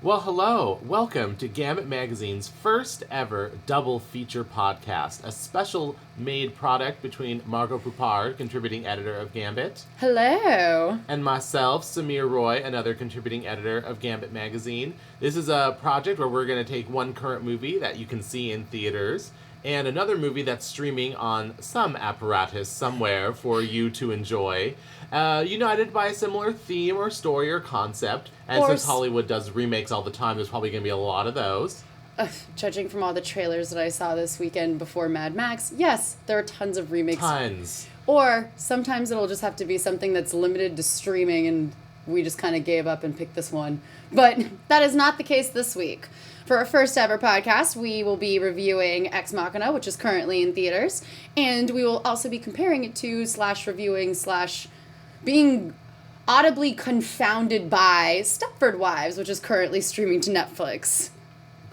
Well, hello. Welcome to GAMbIT Magazine's first ever double feature podcast, a special made product between Margot Poupard, contributing editor of GAMbIT. Hello. And myself, Samir Roy, another contributing editor of GAMbIT Magazine. This is a project where we're going to take one current movie that you can see in theaters and another movie that's streaming on some apparatus somewhere for you to enjoy, united by a similar theme or story or concept. And since Hollywood does remakes all the time, there's probably going to be a lot of those. Judging from all the trailers that I saw this weekend before Mad Max, yes, there are tons of remakes. Tons. Or sometimes it'll just have to be something that's limited to streaming and we just kind of gave up and picked this one. But that is not the case this week. For our first ever podcast, we will be reviewing Ex Machina, which is currently in theaters, and we will also be comparing it to /reviewing/ being audibly confounded by Stepford Wives, which is currently streaming to Netflix.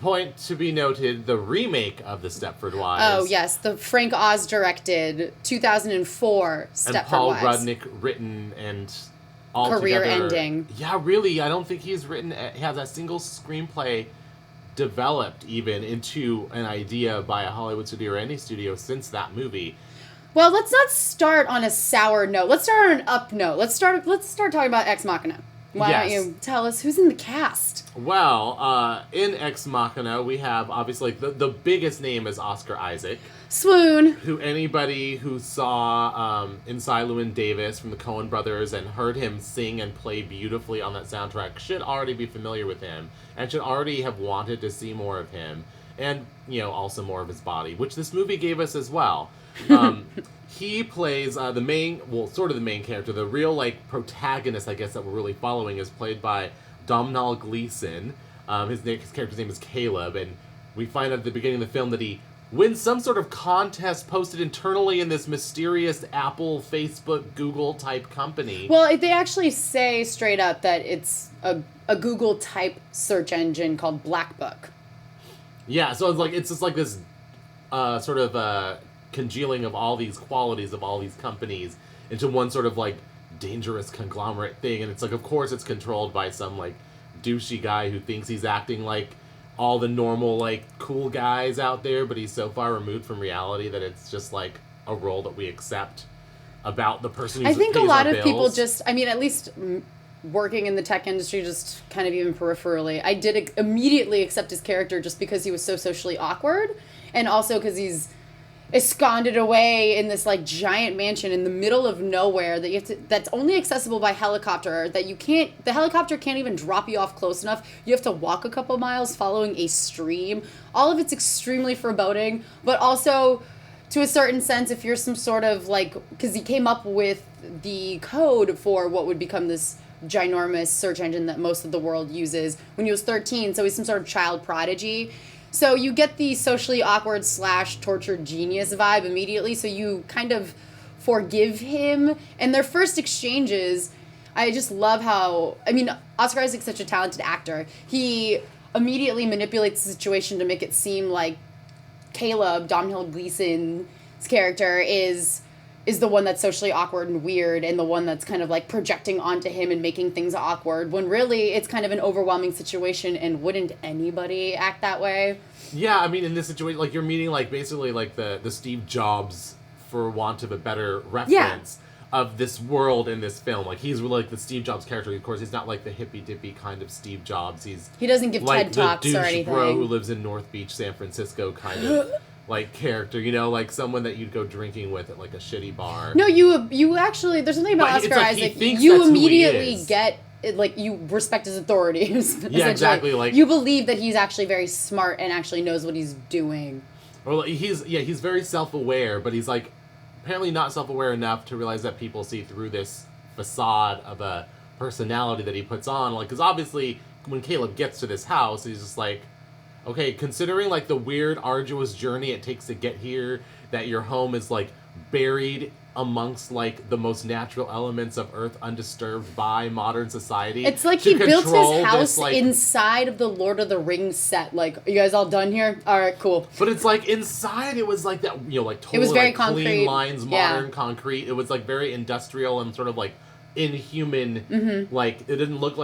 Point to be noted, the remake of the Stepford Wives. Oh, yes, the Frank Oz directed 2004 Stepford Wives. And Paul Rudnick written and all career together. ending. Yeah, really, I don't think he has a single screenplay developed even into an idea by a Hollywood studio or any studio since that movie. Well, let's not start on a sour note. Let's start on an up note. Let's start talking about Ex Machina. Why don't you tell us who's in the cast? Well, in Ex Machina, we have, obviously, the biggest name is Oscar Isaac. Swoon. Who anybody who saw Inside Llewyn Davis from the Coen brothers and heard him sing and play beautifully on that soundtrack should already be familiar with him and should already have wanted to see more of him and, also more of his body, which this movie gave us as well. He plays the main character. The real, protagonist, I guess, that we're really following is played by Domhnall Gleeson. His character's name is Caleb, and we find out at the beginning of the film that he wins some sort of contest posted internally in this mysterious Apple, Facebook, Google-type company. Well, they actually say straight up that it's a Google-type search engine called Black Book. Yeah, so it's just like this sort of congealing of all these qualities of all these companies into one sort of dangerous conglomerate thing, and it's of course it's controlled by some douchey guy who thinks he's acting like all the normal cool guys out there, but he's so far removed from reality that it's just a role that we accept about the person who pays our bills. I think a lot of people just, at least working in the tech industry, just kind of even peripherally, I did immediately accept his character just because he was so socially awkward, and also because he's esconded away in this giant mansion in the middle of nowhere that's only accessible by helicopter, the helicopter can't even drop you off close enough. You have to walk a couple miles following a stream. All of it's extremely foreboding, but also to a certain sense, if you're some sort of because he came up with the code for what would become this ginormous search engine that most of the world uses when he was 13, so he's some sort of child prodigy. So you get the socially awkward / tortured genius vibe immediately, so you kind of forgive him. And their first exchanges, I just love how, Oscar Isaac's such a talented actor. He immediately manipulates the situation to make it seem like Caleb, Domhnall Gleeson's character, is the one that's socially awkward and weird and the one that's kind of projecting onto him and making things awkward, when really it's kind of an overwhelming situation, and wouldn't anybody act that way? Yeah, in this situation, you're meeting basically the Steve Jobs, for want of a better reference, of this world in this film. He's really the Steve Jobs character. Of course, he's not the hippy-dippy kind of Steve Jobs. He doesn't give TED Talks or anything. Bro who lives in North Beach, San Francisco kind of character, someone that you'd go drinking with at a shitty bar. No, you actually, there's something about Oscar Isaac. You immediately get you respect his authority. Yeah, exactly. You believe that he's actually very smart and actually knows what he's doing. Well, he's very self-aware, but he's apparently not self-aware enough to realize that people see through this facade of a personality that he puts on. Because obviously when Caleb gets to this house, he's just okay, considering the weird, arduous journey it takes to get here, that your home is buried amongst the most natural elements of Earth, undisturbed by modern society. It's he built his house inside of the Lord of the Rings set. Are you guys all done here? All right, cool. But it's inside it was that totally it was very concrete. Clean lines, modern concrete. It was very industrial and sort of inhuman. Mm-hmm. It didn't look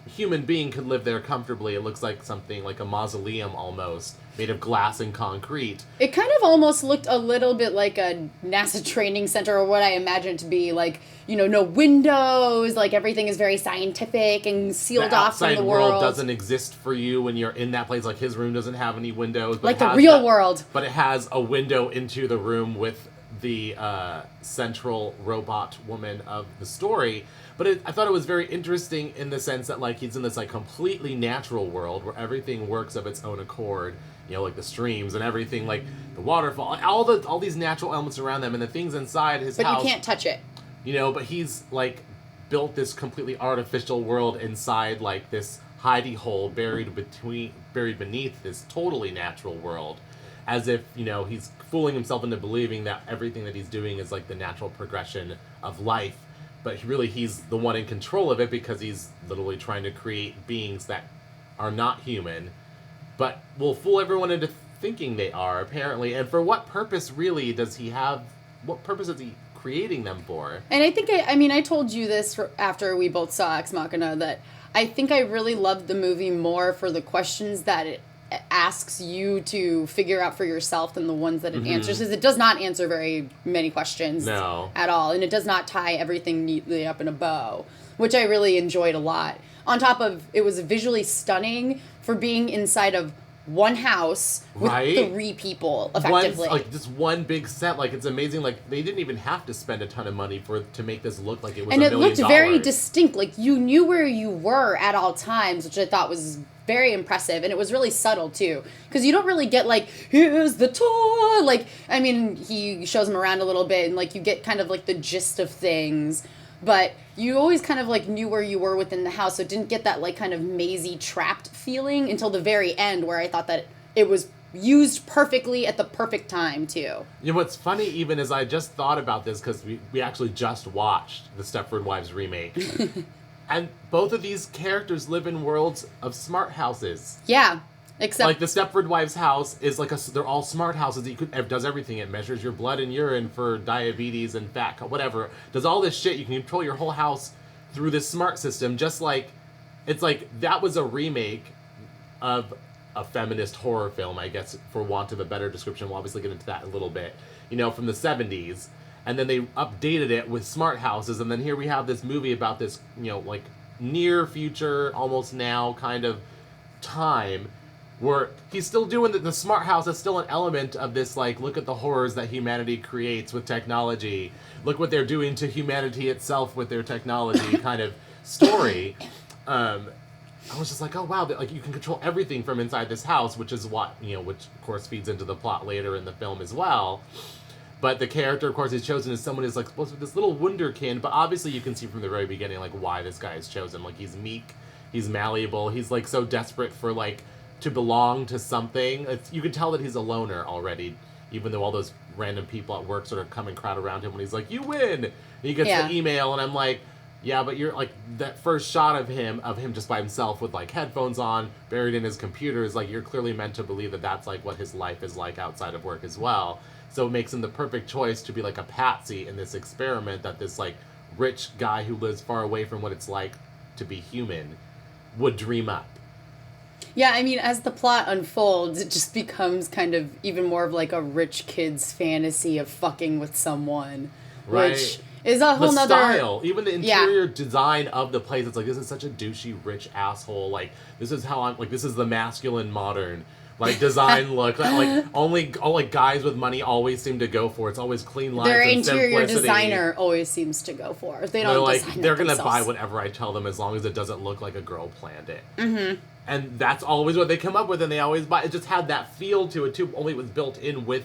human being could live there comfortably. It looks like something like a mausoleum almost, made of glass and concrete. It kind of almost looked a little bit like a NASA training center, or what I imagine it to be. Like, you know, no windows, like everything is very scientific and sealed off from the world. The outside world doesn't exist for you when you're in that place. Like, his room doesn't have any windows. But like the real world. But it has a window into the room with the central robot woman of the story. But I thought it was very interesting in the sense that, like, he's in this, like, completely natural world where everything works of its own accord. You know, like the streams and everything, like the waterfall, all these natural elements around them, and the things inside his house. But you can't touch it. You know, but he's, like, built this completely artificial world inside, like, this hidey hole buried beneath this totally natural world. As if, you know, he's fooling himself into believing that everything that he's doing is, like, the natural progression of life. But he's the one in control of it because he's literally trying to create beings that are not human, but will fool everyone into thinking they are, apparently. And for what purpose, really, does he have... What purpose is he creating them for? And I think, I told you this after we both saw Ex Machina, that I think I really loved the movie more for the questions that it asks you to figure out for yourself than the ones that it answers, because it does not answer very many questions at all, and it does not tie everything neatly up in a bow, which I really enjoyed a lot. On top of, it was visually stunning for being inside of one house with 3 people, effectively. Like, just one big set. Like, it's amazing. Like, they didn't even have to spend a ton of money to make this look like it was $1 million. And it looked very distinct. Like, you knew where you were at all times, which I thought was very impressive. And it was really subtle, too. Because you don't really get, like, here's the tour. Like, I mean, he shows them around a little bit, and, like, you get kind of, like, the gist of things. But you always kind of, like, knew where you were within the house, so it didn't get that, like, kind of mazy, trapped feeling until the very end, where I thought that it was used perfectly at the perfect time, too. You know, what's funny, even, is I just thought about this, because we actually just watched the Stepford Wives remake. And both of these characters live in worlds of smart houses. Yeah. Except, like, the Stepford Wives house is like they're all smart houses. It does everything. It measures your blood and urine for diabetes and fat, whatever. Does all this shit. You can control your whole house through this smart system. Just like, it's like, that was a remake of a feminist horror film, I guess, for want of a better description. We'll obviously get into that in a little bit. You know, from the 70s. And then they updated it with smart houses. And then here we have this movie about this, you know, like, near future, almost now kind of time, where he's still doing the smart house is still an element of this, like, look at the horrors that humanity creates with technology. Look what they're doing to humanity itself with their technology kind of story. I was just like, oh, wow, like, you can control everything from inside this house, which is what, you know, which, of course, feeds into the plot later in the film as well. But the character, of course, is chosen as someone who's, like, supposed to be this little wunderkind, but obviously you can see from the very beginning, like, why this guy is chosen. Like, he's meek, he's malleable, he's, like, so desperate for, like, to belong to something. You can tell that he's a loner already, even though all those random people at work sort of come and crowd around him when he's like, you win! And he gets the email, and I'm like, yeah, but you're, like, that first shot of him just by himself with, like, headphones on, buried in his computer, is like, you're clearly meant to believe that that's, like, what his life is like outside of work as well. So it makes him the perfect choice to be, like, a patsy in this experiment that this, like, rich guy who lives far away from what it's like to be human would dream up. Yeah, I mean, as the plot unfolds, it just becomes kind of even more of, like, a rich kid's fantasy of fucking with someone. Right. Which is a whole nother... The style, even the interior design of the place, it's like, this is such a douchey, rich asshole. Like, this is how this is the masculine modern, like, design look. Like, all, like, guys with money always seem to go for. It's always clean lines their and interior simplicity. Designer always seems to go for. They don't design they're going to themselves. buy whatever I tell them as long as it doesn't look like a girl planned it. Mm-hmm. And that's always what they come up with, and they always buy. It just had that feel to it, too. Only it was built in with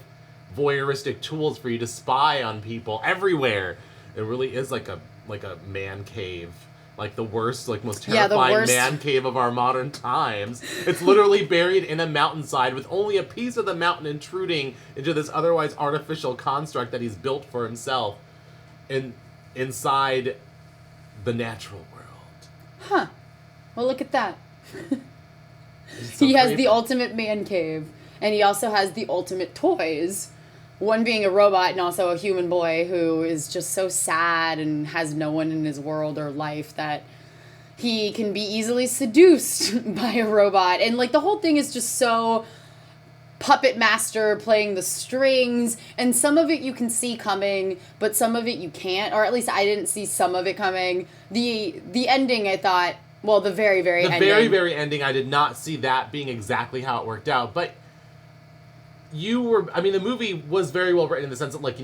voyeuristic tools for you to spy on people everywhere. It really is like a man cave. Like the worst, like most terrifying man cave of our modern times. It's literally buried in a mountainside with only a piece of the mountain intruding into this otherwise artificial construct that he's built for himself inside the natural world. Huh. Well, look at that. So he has the ultimate man cave, and he also has the ultimate toys. One being a robot and also a human boy who is just so sad and has no one in his world or life that he can be easily seduced by a robot. And, like, the whole thing is just so puppet master playing the strings, and some of it you can see coming, but some of it you can't, or at least I didn't see some of it coming. The ending, I thought, well, the very, very ending. The very, very ending, I did not see that being exactly how it worked out, but the movie was very well written in the sense that, like,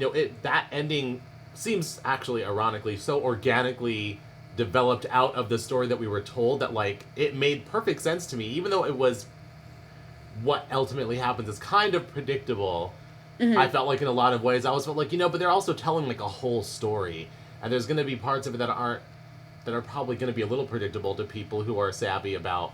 that ending seems actually, ironically, so organically developed out of the story that we were told that, like, it made perfect sense to me, even though it was what ultimately happens is kind of predictable. Mm-hmm. I felt like in a lot of ways I always felt like, but they're also telling like a whole story, and there's going to be parts of it that are probably going to be a little predictable to people who are savvy about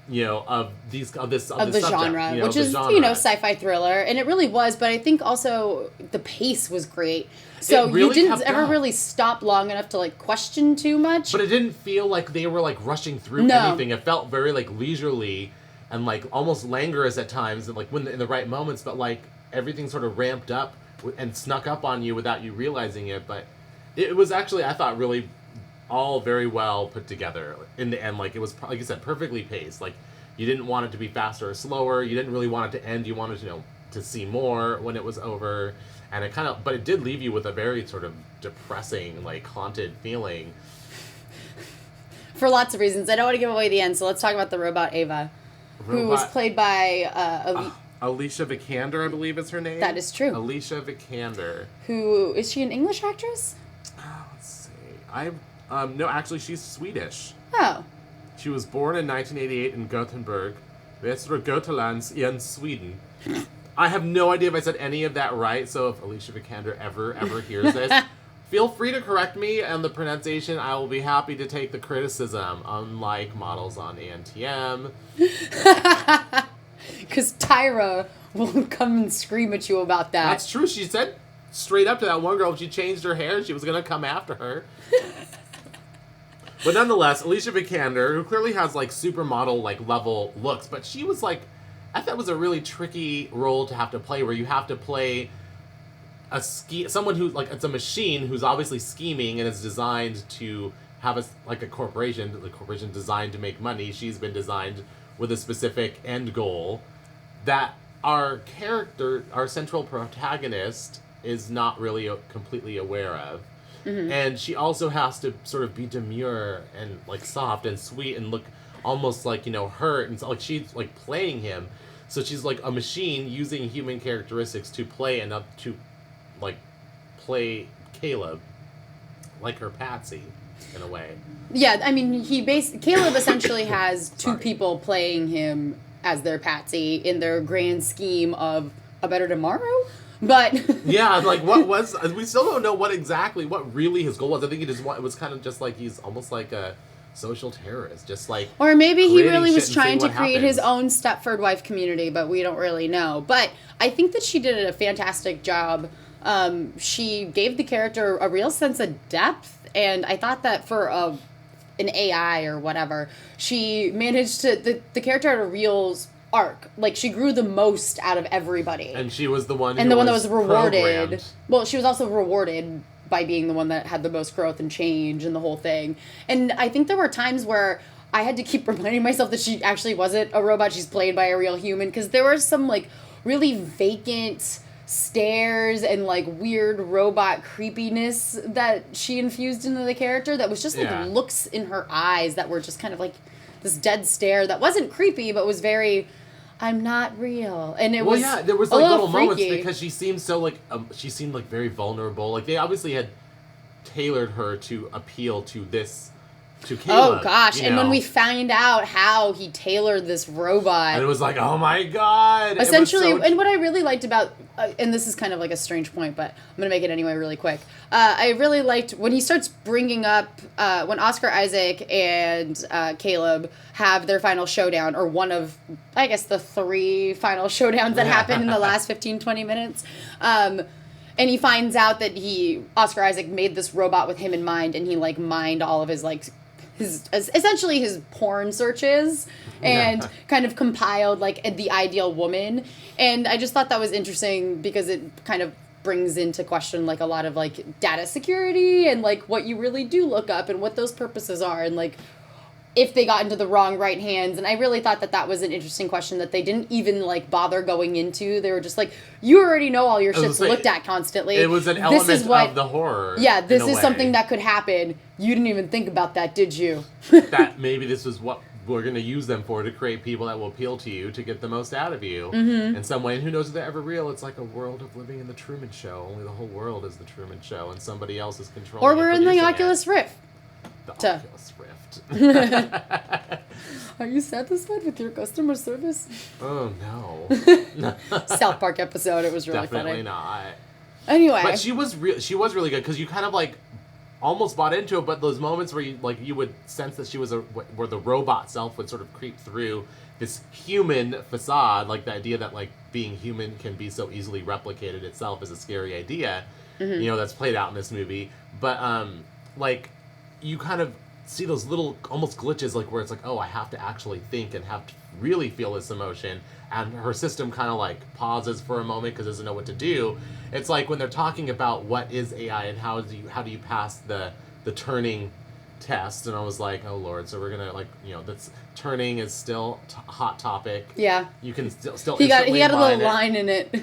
of the subject, genre, which is sci-fi thriller, and it really was. But I think also the pace was great, so really you didn't ever really stop long enough to like question too much. But it didn't feel like they were like rushing through anything. It felt very like leisurely and like almost languorous at times, and like when in the right moments, but like everything sort of ramped up and snuck up on you without you realizing it. But it was actually, I thought, really all very well put together in the end. Like it was, like you said, perfectly paced. Like you didn't want it to be faster or slower. You didn't really want it to end. You wanted to see more when it was over, and it but it did leave you with a very sort of depressing, like haunted feeling. For lots of reasons, I don't want to give away the end, so let's talk about the robot Ava. Who was played by Alicia Vikander, I believe is her name. That is true. Alicia Vikander. Who is she? An English actress? Let's see. No, actually, she's Swedish. Oh. She was born in 1988 in Gothenburg, Västra Götalands in Sweden. I have no idea if I said any of that right. So if Alicia Vikander ever hears this, feel free to correct me on the pronunciation. I will be happy to take the criticism, unlike models on ANTM. Because Tyra will come and scream at you about that. That's true. She said straight up to that one girl, if she changed her hair, she was going to come after her. But nonetheless, Alicia Vikander, who clearly has like supermodel like level looks, but she was like, I thought it was a really tricky role to have to play, where you have to play someone who, like, it's a machine who's obviously scheming and is designed to have a corporation, the corporation designed to make money. She's been designed with a specific end goal that our central protagonist, is not really completely aware of. Mm-hmm. And she also has to sort of be demure and like soft and sweet and look almost like, hurt, and so, like, she's like playing him. So she's like a machine using human characteristics to play like play Caleb, like her Patsy, in a way. Yeah, I mean, Caleb essentially has two people playing him as their Patsy in their grand scheme of a better tomorrow. But yeah, like we still don't know what really his goal was. I think it was kind of just like he's almost like a social terrorist, just like, or maybe he really was trying to create his own Stepford wife community, but we don't really know. But I think that she did a fantastic job. She gave the character a real sense of depth, and I thought that for an AI or whatever, she managed to the character had a real arc. Like, she grew the most out of everybody, and she was the one that was rewarded. Programmed. Well, she was also rewarded by being the one that had the most growth and change and the whole thing. And I think there were times where I had to keep reminding myself that she actually wasn't a robot. She's played by a real human, because there was some like really vacant stares and like weird robot creepiness that she infused into the character, that was just like looks in her eyes that were just kind of like this dead stare that wasn't creepy but was very, I'm not real. And it was there was like little moments, because she seemed so like she seemed like very vulnerable. Like they obviously had tailored her to appeal to Caleb. Oh gosh, and when we find out how he tailored this robot, and it was like, oh my god. Essentially, and what I really liked about and this is kind of like a strange point, but I'm gonna make it anyway really quick. I really liked when he starts bringing up when Oscar Isaac and Caleb have their final showdown, or one of, I guess, the 3 final showdowns that happened in the last 15-20 minutes. And he finds out that Oscar Isaac made this robot with him in mind, and he like mined all of his essentially his porn searches, and kind of compiled like the ideal woman. And I just thought that was interesting, because it kind of brings into question like a lot of like data security and like what you really do look up and what those purposes are, and like if they got into the right hands. And I really thought that was an interesting question that they didn't even, like, bother going into. They were just like, you already know all your shit's looked at constantly. It was an element of the horror. Yeah, this is something that could happen. You didn't even think about that, did you? That maybe this is what we're going to use them for, to create people that will appeal to you, to get the most out of you in some way. And who knows if they're ever real? It's like a world of living in the Truman Show. Only the whole world is the Truman Show, and somebody else is controlling Or we're in the Oculus Rift. The Oculus Rift. Are you satisfied with your customer service? Oh, no. South Park episode. It was really Definitely funny. not. Anyway. But she was really good, because you kind of, like, almost bought into it, but those moments where you would sense that she was where the robot self would sort of creep through this human facade, like the idea that, like, being human can be so easily replicated itself is a scary idea, that's played out in this movie. But like, you kind of see those little almost glitches, like where it's like, oh, I have to actually think and have to really feel this emotion, and her system kind of like pauses for a moment because it doesn't know what to do. It's like when they're talking about what is AI and how do you pass the Turing test, and I was like, oh Lord, so we're gonna, like, that's Turing is still hot topic. Yeah, you can still he got a little line in it.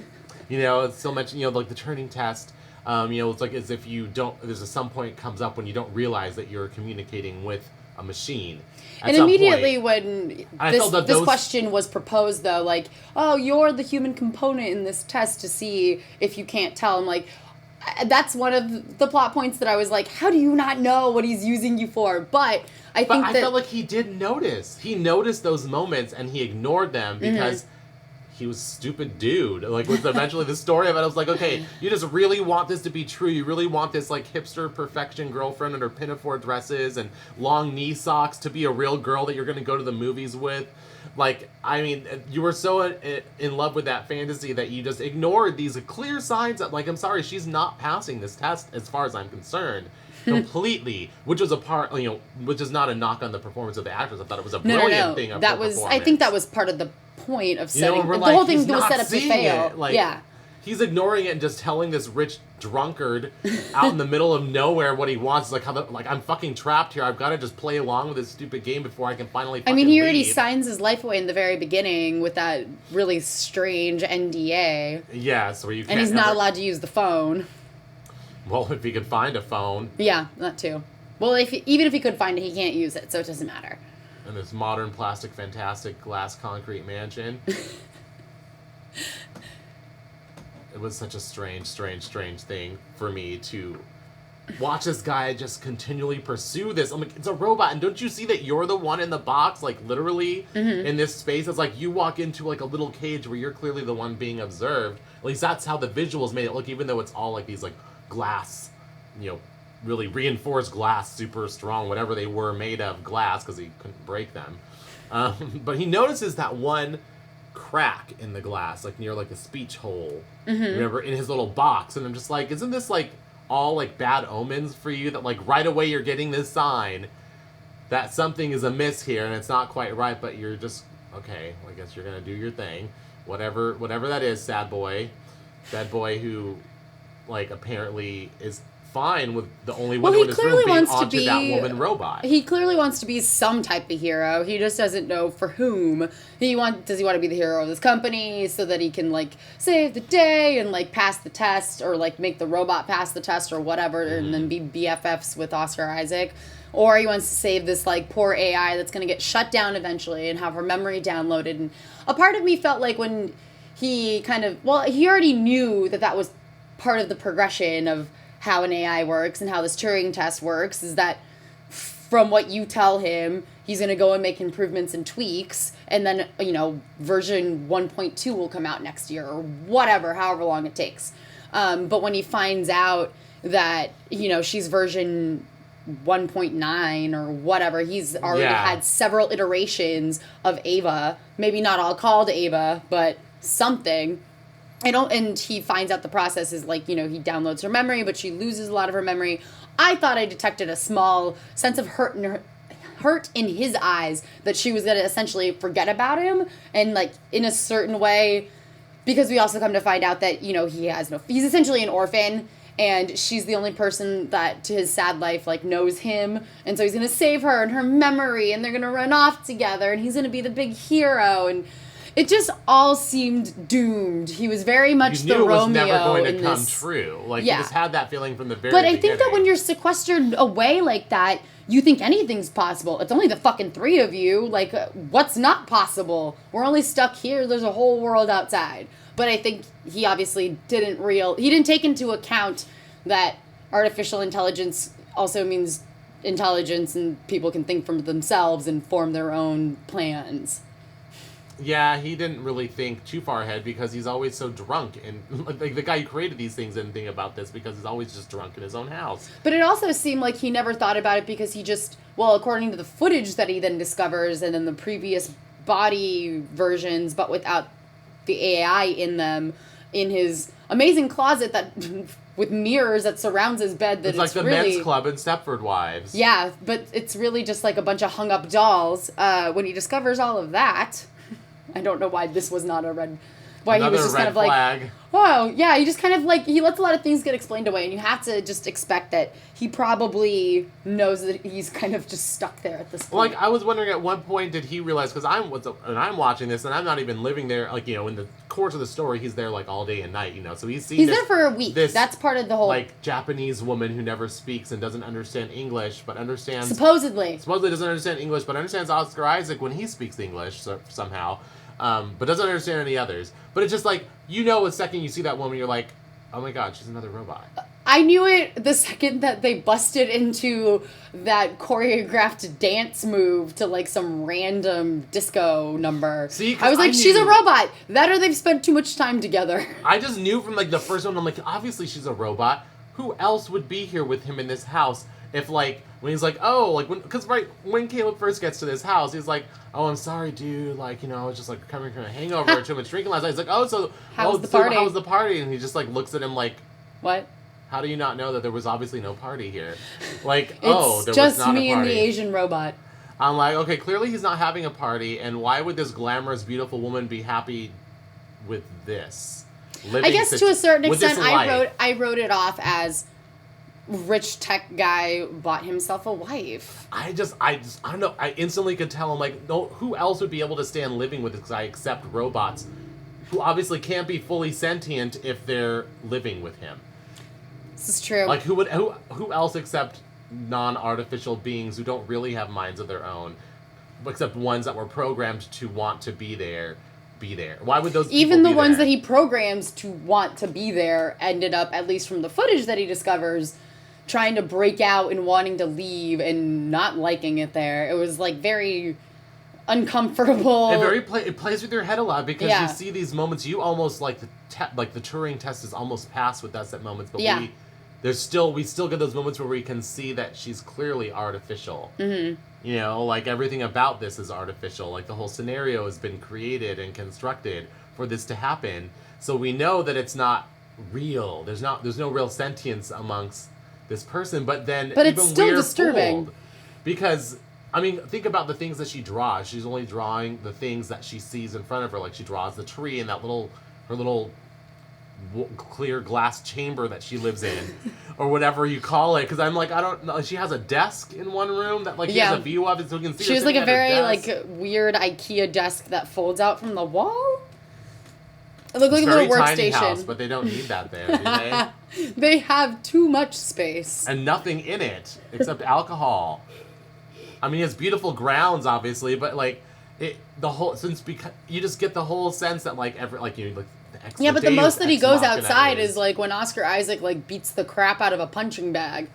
It's still mentioned, like the Turing test. It's like as if you don't. There's some point it comes up when you don't realize that you're communicating with a machine. And immediately when this question was proposed, though, like, oh, you're the human component in this test to see if you can't tell. I'm like, that's one of the plot points that I was like, how do you not know what he's using you for? But I felt like he did notice. He noticed those moments and he ignored them because he was a stupid dude. Like, was eventually the story of it. I was like, okay, you just really want this to be true. You really want this, like, hipster perfection girlfriend in her pinafore dresses and long knee socks to be a real girl that you're going to go to the movies with. Like, I mean, you were so in love with that fantasy that you just ignored these clear signs that, like, I'm sorry, she's not passing this test as far as I'm concerned. Completely, which was which is not a knock on the performance of the actress. I thought it was a brilliant thing of the performance. I think that was part of the point of setting. The whole thing was set up to fail. Like, yeah. He's ignoring it and just telling this rich drunkard out in the middle of nowhere what he wants. Like, I'm fucking trapped here. I've got to just play along with this stupid game before I can finally fucking he already leave. signs his life away in the very beginning with that really strange NDA. Yes, where you can't. And he's not allowed to use the phone. Well, if he could find a phone. Yeah, that too. Well, even if he could find it, he can't use it, so it doesn't matter. In this modern, plastic, fantastic, glass concrete mansion. It was such a strange thing for me to watch this guy just continually pursue this. I'm like, it's a robot, and don't you see that you're the one in the box, like, literally, in this space? It's like you walk into, like, a little cage where you're clearly the one being observed. At least that's how the visuals made it look, even though it's all, like, these, like, glass, really reinforced glass, super strong, whatever they were made of glass, because he couldn't break them. But he notices that one crack in the glass, like near, like, a speech hole, remember, in his little box. And I'm just like, isn't this, like, all, like, bad omens for you? That, like, right away you're getting this sign that something is amiss here and it's not quite right, but you're just, okay, well, I guess you're gonna do your thing. Whatever that is, sad boy who, like, apparently is fine with the only one in his room being onto that woman robot. He clearly wants to be some type of hero. He just doesn't know for whom. Does he want to be the hero of this company so that he can, like, save the day and, like, pass the test, or, like, make the robot pass the test or whatever, and then be BFFs with Oscar Isaac? Or he wants to save this, like, poor AI that's going to get shut down eventually and have her memory downloaded. And a part of me felt like when he he already knew that was part of the progression of how an AI works and how this Turing test works, is that from what you tell him, he's going to go and make improvements and tweaks, and then, version 1.2 will come out next year, or whatever, however long it takes. But when he finds out that, she's version 1.9 or whatever, he's already had several iterations of Ava, maybe not all called Ava, but something. And he finds out the process is, like, he downloads her memory, but she loses a lot of her memory. I thought I detected a small sense of hurt in his eyes that she was going to essentially forget about him, and, like, in a certain way, because we also come to find out that, he's essentially an orphan, and she's the only person that, to his sad life, like, knows him, and so he's gonna save her and her memory, and they're gonna run off together, and he's gonna be the big hero, and it just all seemed doomed. He was very much the Romeo. You knew it was never going to in come this. true. Like, Yeah. you just had that feeling from the very But I beginning. think that when you're sequestered away like that, you think anything's possible. It's only the fucking three of you. Like, what's not possible? We're only stuck here. There's a whole world outside. But I think he obviously he didn't take into account that artificial intelligence also means intelligence and people can think for themselves and form their own plans. Yeah, he didn't really think too far ahead because he's always so drunk. And like the guy who created these things didn't think about this because he's always just drunk in his own house. But it also seemed like he never thought about it because he just, well, according to the footage that he then discovers and then the previous body versions, but without the AI in them, in his amazing closet that with mirrors that surrounds his bed. That it's like the really, men's club in Stepford Wives. Yeah, but it's really just like a bunch of hung up dolls. When he discovers all of that, I don't know why this was not a red. Why Another he was just kind of flag. like, oh yeah, he just kind of like he lets a lot of things get explained away, and you have to just expect that he probably knows that he's kind of just stuck there at this point. Like, I was wondering at one point, did he realize, because I'm watching this, and I'm not even living there, like, you know, in the course of the story, he's there, like, all day and night, you know, so he's He's there for a week. That's part of the whole... like, Japanese woman who never speaks and doesn't understand English, but understands... Supposedly doesn't understand English, but understands Oscar Isaac when he speaks English, somehow, but doesn't understand any others. But it's just like, you know, the second you see that woman, you're like, oh my god, she's another robot. I knew it the second that they busted into that choreographed dance move to like some random disco number. See, I was like, she's a robot. That or they've spent too much time together. I just knew from like the first one, I'm like, obviously she's a robot. Who else would be here with him in this house if like, when he's like, oh, like, because when Caleb first gets to this house, he's like, oh, I'm sorry, dude, like, you know, I was just like coming from a hangover or too much drinking last night. He's like, oh, so how was the party? And he just like looks at him like, what? How do you not know that there was obviously no party here? Like, it's there was not a party. Just me and the Asian robot. I'm like, okay, clearly he's not having a party, and why would this glamorous, beautiful woman be happy with this? I guess to a certain extent, I wrote it off as rich tech guy bought himself a wife. I don't know. I instantly could tell. I'm like, no, who else would be able to stand living with this guy except robots, who obviously can't be fully sentient if they're living with him. This is true. Like, who else except non-artificial beings who don't really have minds of their own, except ones that were programmed to want to be there? Why would those even people the be ones there? that he programs to want to be there ended up, at least from the footage that he discovers, trying to break out and wanting to leave and not liking it there. It was like very uncomfortable. It plays with your head a lot because you see these moments. You almost like the Turing test is almost passed with us at moments, but we still get those moments where we can see that she's clearly artificial. Mm-hmm. You know, like everything about this is artificial. Like the whole scenario has been created and constructed for this to happen. So we know that it's not real. There's no real sentience amongst this person. But it's still disturbing because. I mean, think about the things that she draws. She's only drawing the things that she sees in front of her. Like, she draws the tree and her little clear glass chamber that she lives in, or whatever you call it. Because I'm like, I don't know. She has a desk in one room that, like, he has a view of it so we can see her. She has, like, a very, like, weird IKEA desk that folds out from the wall. It looked like a little workstation. Tiny house, but they don't need that there, do they? They have too much space. And nothing in it except alcohol. I mean, it's beautiful grounds, obviously, but like because you just get the whole sense that like but the most that he goes outside is like when Oscar Isaac like beats the crap out of a punching bag.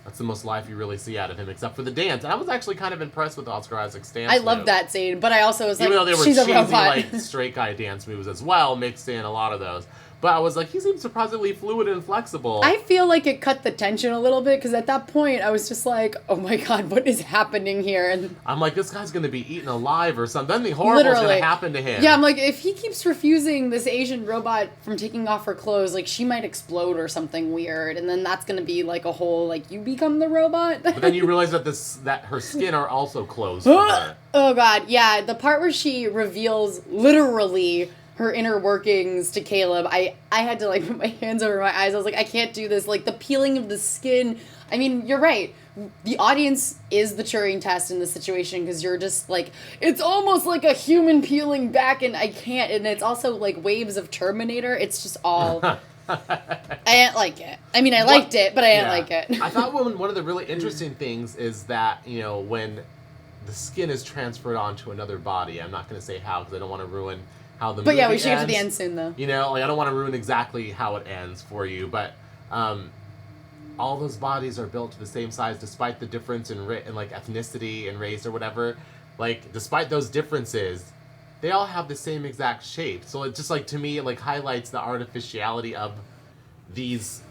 That's the most life you really see out of him, except for the dance. And I was actually kind of impressed with Oscar Isaac's dance. I loved that scene, but I also was like, even though they were she's cheesy, a robot. like straight guy dance moves as well, mixed in a lot of those. But I was like, he seems surprisingly fluid and flexible. I feel like it cut the tension a little bit, because at that point, I was just like, oh my god, what is happening here? And I'm like, this guy's going to be eaten alive or something. Something horrible is going to happen to him. Yeah, I'm like, if he keeps refusing this Asian robot from taking off her clothes, like, she might explode or something weird. And then that's going to be like a whole, like, you become the robot? But then you realize that her skin are also closed for her. Oh god, yeah. The part where she reveals literally her inner workings to Caleb, I had to like put my hands over my eyes. I was like, I can't do this. Like the peeling of the skin. I mean, you're right. The audience is the Turing test in this situation because you're just like, it's almost like a human peeling back, and I can't. And it's also like waves of Terminator. It's just all. I didn't like it. I mean, I liked it, but I didn't like it. I thought one of the really interesting things is that, you know, when the skin is transferred onto another body, I'm not going to say how because I don't want to ruin how the movie ends. But yeah, we should get to the end soon, though. You know, like I don't want to ruin exactly how it ends for you, but all those bodies are built to the same size despite the difference in like ethnicity and race or whatever. Like, despite those differences, they all have the same exact shape. So it just, like, to me, it, like, highlights the artificiality of these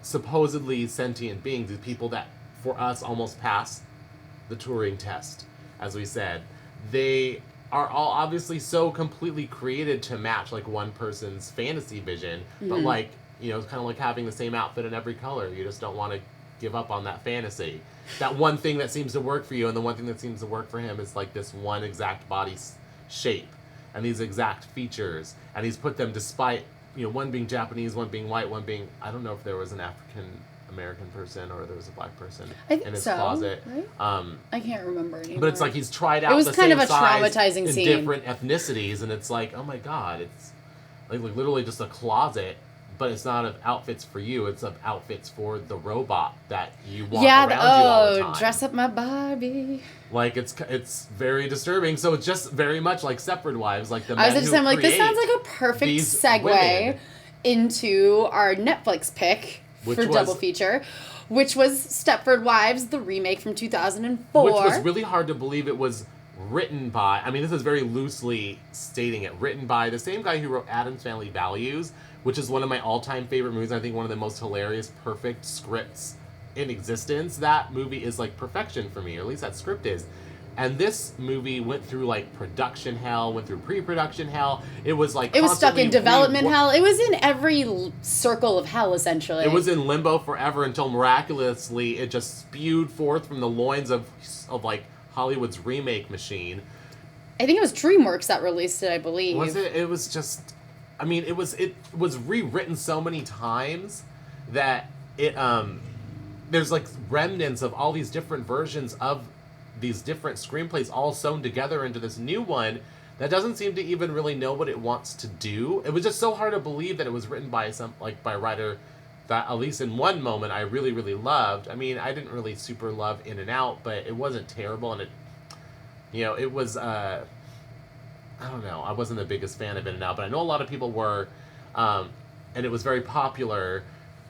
supposedly sentient beings, these people that, for us, almost pass the Turing test, as we said. They are all obviously so completely created to match, like, one person's fantasy vision, but, like, you know, it's kind of like having the same outfit in every color. You just don't want to give up on that fantasy. That one thing that seems to work for you and the one thing that seems to work for him is, like, this one exact body shape and these exact features. And he's put them despite, you know, one being Japanese, one being white, one being, I don't know if there was an African-American person or there was a black person in his closet. Right? I can't remember anymore. But it's like he's tried out it was the kind same of a traumatizing in scene. different ethnicities, and it's like, oh my god, it's like literally just a closet, but it's not of outfits for you, it's of outfits for the robot that you want around you all the time. Dress up my Barbie. Like, it's very disturbing. So it's just very much like Stepford Wives, like the I men was just saying, like, this sounds like a perfect segue women. Into our Netflix pick for double feature, which was Stepford Wives, the remake from 2004. Which was really hard to believe it was written by, I mean, this is very loosely stating it, written by the same guy who wrote Addams Family Values, which is one of my all-time favorite movies. I think one of the most hilarious, perfect scripts in existence. That movie is, like, perfection for me, or at least that script is. And this movie went through, like, production hell, went through pre-production hell. It was, like, it was stuck in development hell. It was in every circle of hell, essentially. It was in limbo forever until miraculously it just spewed forth from the loins of like, Hollywood's remake machine. I think it was DreamWorks that released it, I believe. Was it? It was just... I mean, it was rewritten so many times that it there's like remnants of all these different versions of these different screenplays all sewn together into this new one that doesn't seem to even really know what it wants to do. It was just so hard to believe that it was written by by a writer that, at least in one moment, I really, really loved. I mean, I didn't really super love In and Out, but it wasn't terrible, and it, you know, it was I don't know. I wasn't the biggest fan of In and Out, but I know a lot of people were, and it was very popular.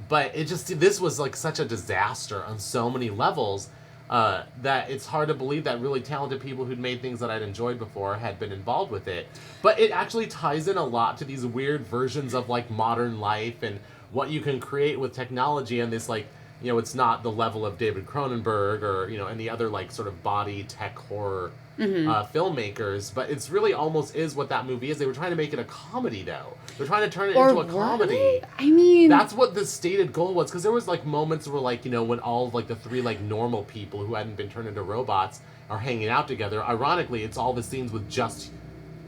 But this was like such a disaster on so many levels that it's hard to believe that really talented people who'd made things that I'd enjoyed before had been involved with it. But it actually ties in a lot to these weird versions of, like, modern life and what you can create with technology, and this, like, you know, it's not the level of David Cronenberg or, you know, any other, like, sort of body tech horror filmmakers, but it's really almost is what that movie is. They were trying to make it a comedy, though. They're trying to turn it into a comedy. I mean... That's what the stated goal was, because there was, like, moments where, like, you know, when all of, like, the three, like, normal people who hadn't been turned into robots are hanging out together. Ironically, it's all the scenes with just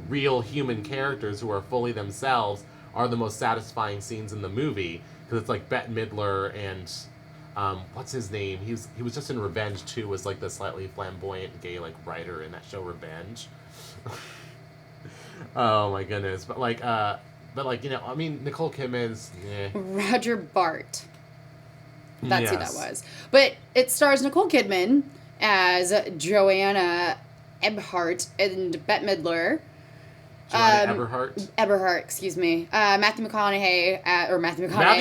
real human characters who are fully themselves are the most satisfying scenes in the movie, because it's, like, Bette Midler and... what's his name? He was just in Revenge too. Was like the slightly flamboyant gay, like, writer in that show Revenge. Oh my goodness! But like you know, I mean, Nicole Kidman's Roger Bart. That's who that was. But it stars Nicole Kidman as Joanna Eberhardt and Bette Midler. Eberhardt, excuse me. Matthew McConaughey.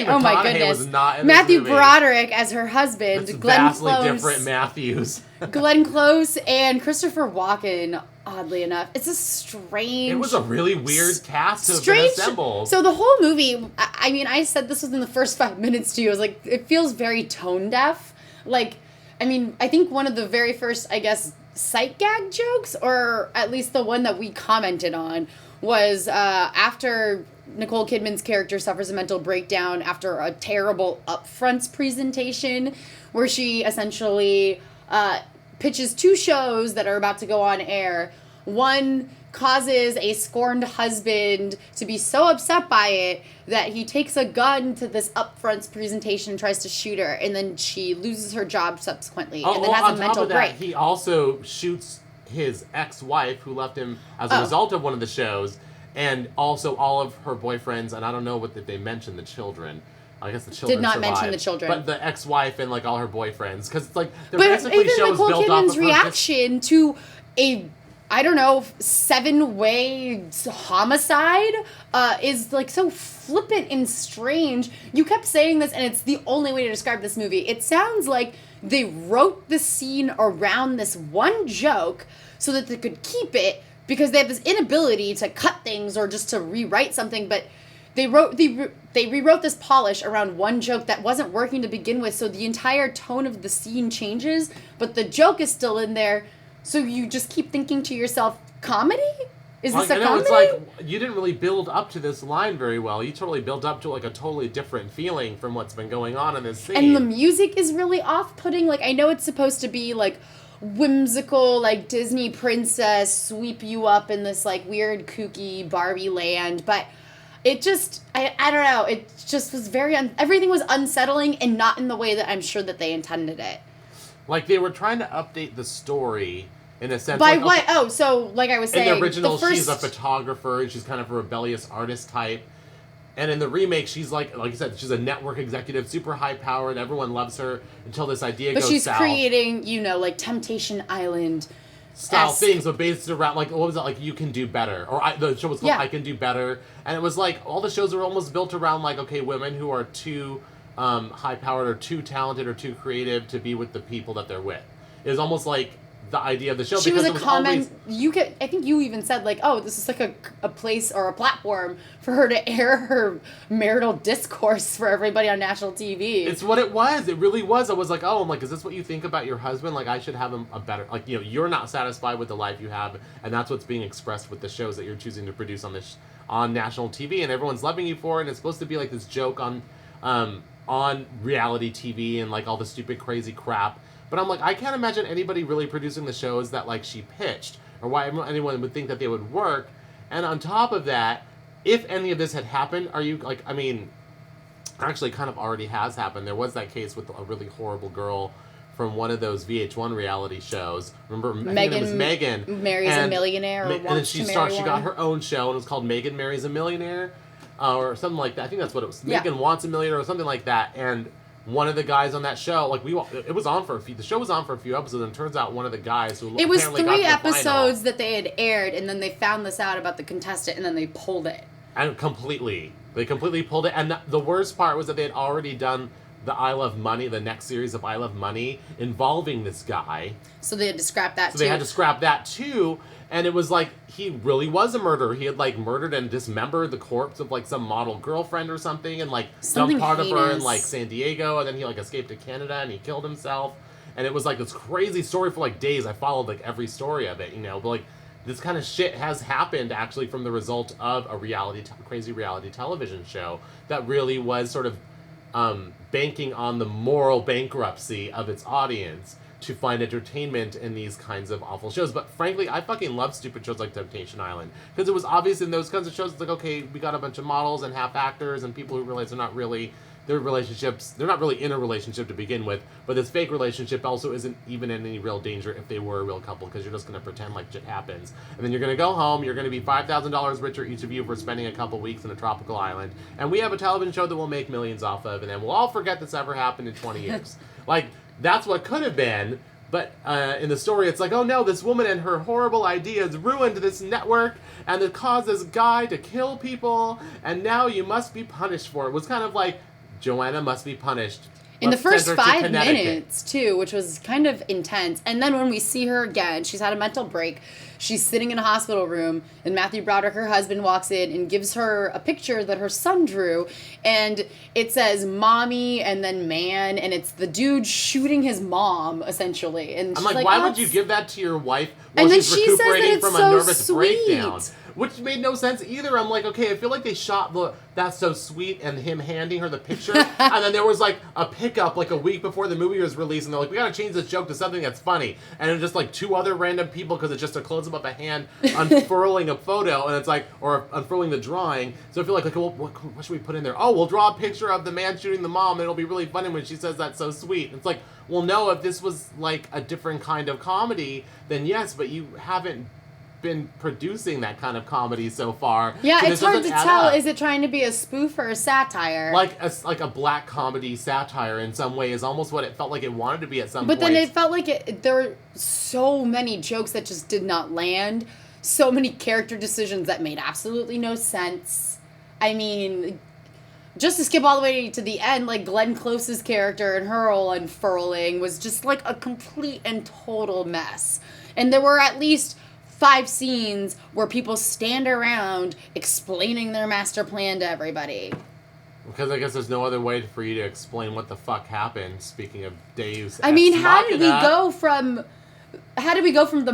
Oh my goodness. Was not in Matthew this movie. Broderick as her husband. That's Glenn vastly Close. Different Matthews. Glenn Close and Christopher Walken. Oddly enough, it's a strange. It was a really weird cast to have been assembled. So the whole movie. I mean, I said this within the first 5 minutes to you. I was like, it feels very tone deaf. Like, I mean, I think one of the very first, I guess, sight gag jokes, or at least the one that we commented on, was after Nicole Kidman's character suffers a mental breakdown after a terrible upfronts presentation where she essentially pitches two shows that are about to go on air. one causes a scorned husband to be so upset by it that he takes a gun to this upfront presentation and tries to shoot her, and then she loses her job subsequently, and then has a mental break. He also shoots his ex-wife, who left him as a result of one of the shows, and also all of her boyfriends, and I don't know if they mentioned the children. I guess the children did not survived, mention the children, but the ex-wife and like all her boyfriends, because it's like they're but basically even shows Nicole built off Kidman's of her reaction to a, I don't know, 7-way homicide is like so flippant and strange. You kept saying this, and it's the only way to describe this movie. It sounds like they wrote the scene around this one joke so that they could keep it, because they have this inability to cut things or just to rewrite something, but they rewrote this polish around one joke that wasn't working to begin with, so the entire tone of the scene changes, but the joke is still in there, so you just keep thinking to yourself, comedy? Is this a comedy? It's like, you didn't really build up to this line very well. You totally built up to like a totally different feeling from what's been going on in this scene. And the music is really off-putting. Like, I know it's supposed to be like whimsical, like Disney princess, sweep you up in this like weird kooky Barbie land, but it just, I don't know, it just was very, everything was unsettling, and not in the way that I'm sure that they intended it. Like, they were trying to update the story in a sense. By like, what? Oh, so, like I was saying, in the original, she's a photographer, and she's kind of a rebellious artist type. And in the remake, she's like you said, she's a network executive, super high powered, everyone loves her, until this idea goes south. But she's creating, like Temptation Island style things, but based around, like, what was it, like, You Can Do Better, or the show was called I Can Do Better, and it was like, all the shows were almost built around, like, okay, women who are too high-powered, or too talented, or too creative to be with the people that they're with. It was almost like the idea of the show. She was a comment. I think you even said, like, oh, this is like a place or a platform for her to air her marital discourse for everybody on national TV. It's what it was. It really was. I was like, oh, I'm like, is this what you think about your husband? Like, I should have a better, like, you're not satisfied with the life you have, and that's what's being expressed with the shows that you're choosing to produce on this on national TV, and everyone's loving you for it. And it's supposed to be like this joke on reality TV and like all the stupid, crazy crap. But I'm like, I can't imagine anybody really producing the shows that, like, she pitched, or why anyone would think that they would work. And on top of that, if any of this had happened, actually kind of already has happened. There was that case with a really horrible girl from one of those VH1 reality shows. Remember, I think it was Megan marries a millionaire, and then she got her own show, and it was called Megan Marries a Millionaire, or something like that. I think that's what it was. Megan Wants a Millionaire, or something like that. And one of the guys on that show, like, the show was on for a few episodes, and it turns out one of the guys who it was 3 episodes that they had aired, and then they found this out about the contestant, and then they pulled it. And they completely pulled it. And the worst part was that they had already done the I Love Money, the next series of I Love Money, involving this guy. So they had to scrap that, too. So they had to scrap that, too. And it was like, he really was a murderer. He had, like, murdered and dismembered the corpse of, like, some model girlfriend or something, and, like, dumped part of her in, like, San Diego, and then he, like, escaped to Canada, and he killed himself. And it was, like, this crazy story for, like, days. I followed, like, every story of it, But, like, this kind of shit has happened, actually, from the result of a crazy reality television show that really was sort of banking on the moral bankruptcy of its audience to find entertainment in these kinds of awful shows. But frankly, I fucking love stupid shows like Temptation Island, because it was obvious in those kinds of shows, it's like, okay, we got a bunch of models and half actors and people who realize they're not really in a relationship to begin with, but this fake relationship also isn't even in any real danger if they were a real couple, because you're just going to pretend like shit happens. And then you're going to go home, you're going to be $5,000 richer, each of you, for spending a couple weeks in a tropical island, and we have a television show that we'll make millions off of, and then we'll all forget this ever happened in 20 years. Like, that's what could have been, but in the story, it's like, oh no, this woman and her horrible ideas ruined this network, and it caused this guy to kill people, and now you must be punished for it. It was kind of like, Joanna must be punished. In the first 5 minutes, too, which was kind of intense. And then when we see her again, she's had a mental break. She's sitting in a hospital room, and Matthew Broderick, her husband, walks in and gives her a picture that her son drew. And it says mommy and then man, and it's the dude shooting his mom, essentially. And I'm like, why would you give that to your wife while she's recuperating from a nervous breakdown? Which made no sense either. I'm like, okay, I feel like they shot That's So Sweet and him handing her the picture. And then there was like a pickup like a week before the movie was released, and they're like, we gotta change this joke to something that's funny. And it was just like 2 other random people, because it's just a close-up close-up of a hand unfurling a photo, and it's like, or unfurling the drawing. So I feel like well, what should we put in there? Oh, we'll draw a picture of the man shooting the mom, and it'll be really funny when she says that's so sweet. And it's like, well, no, if this was like a different kind of comedy, then yes, but you haven't been producing that kind of comedy so far. Yeah, so it's hard to tell. Is it trying to be a spoof or a satire? Like a black comedy satire in some way is almost what it felt like it wanted to be at some point. But then it felt like there were so many jokes that just did not land. So many character decisions that made absolutely no sense. I mean, just to skip all the way to the end, like Glenn Close's character and her whole unfurling was just like a complete and total mess. And there were at least 5 scenes where people stand around explaining their master plan to everybody. Because I guess there's no other way for you to explain what the fuck happened. Speaking of Deus I mean, Ex how did we Machina. go from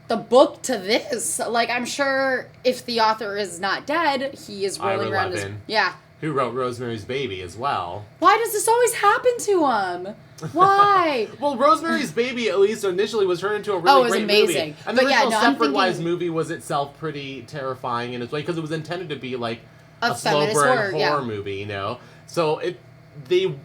the book to this? Like, I'm sure if the author is not dead, he is rolling around his... Yeah. Who wrote Rosemary's Baby as well. Why does this always happen to him? Why? Well, Rosemary's Baby, at least initially, was turned into a really great amazing. movie. And the original Stepford Wives thinking... movie was itself pretty terrifying in its way, because it was intended to be like a feminist slow burn horror movie, you know? So the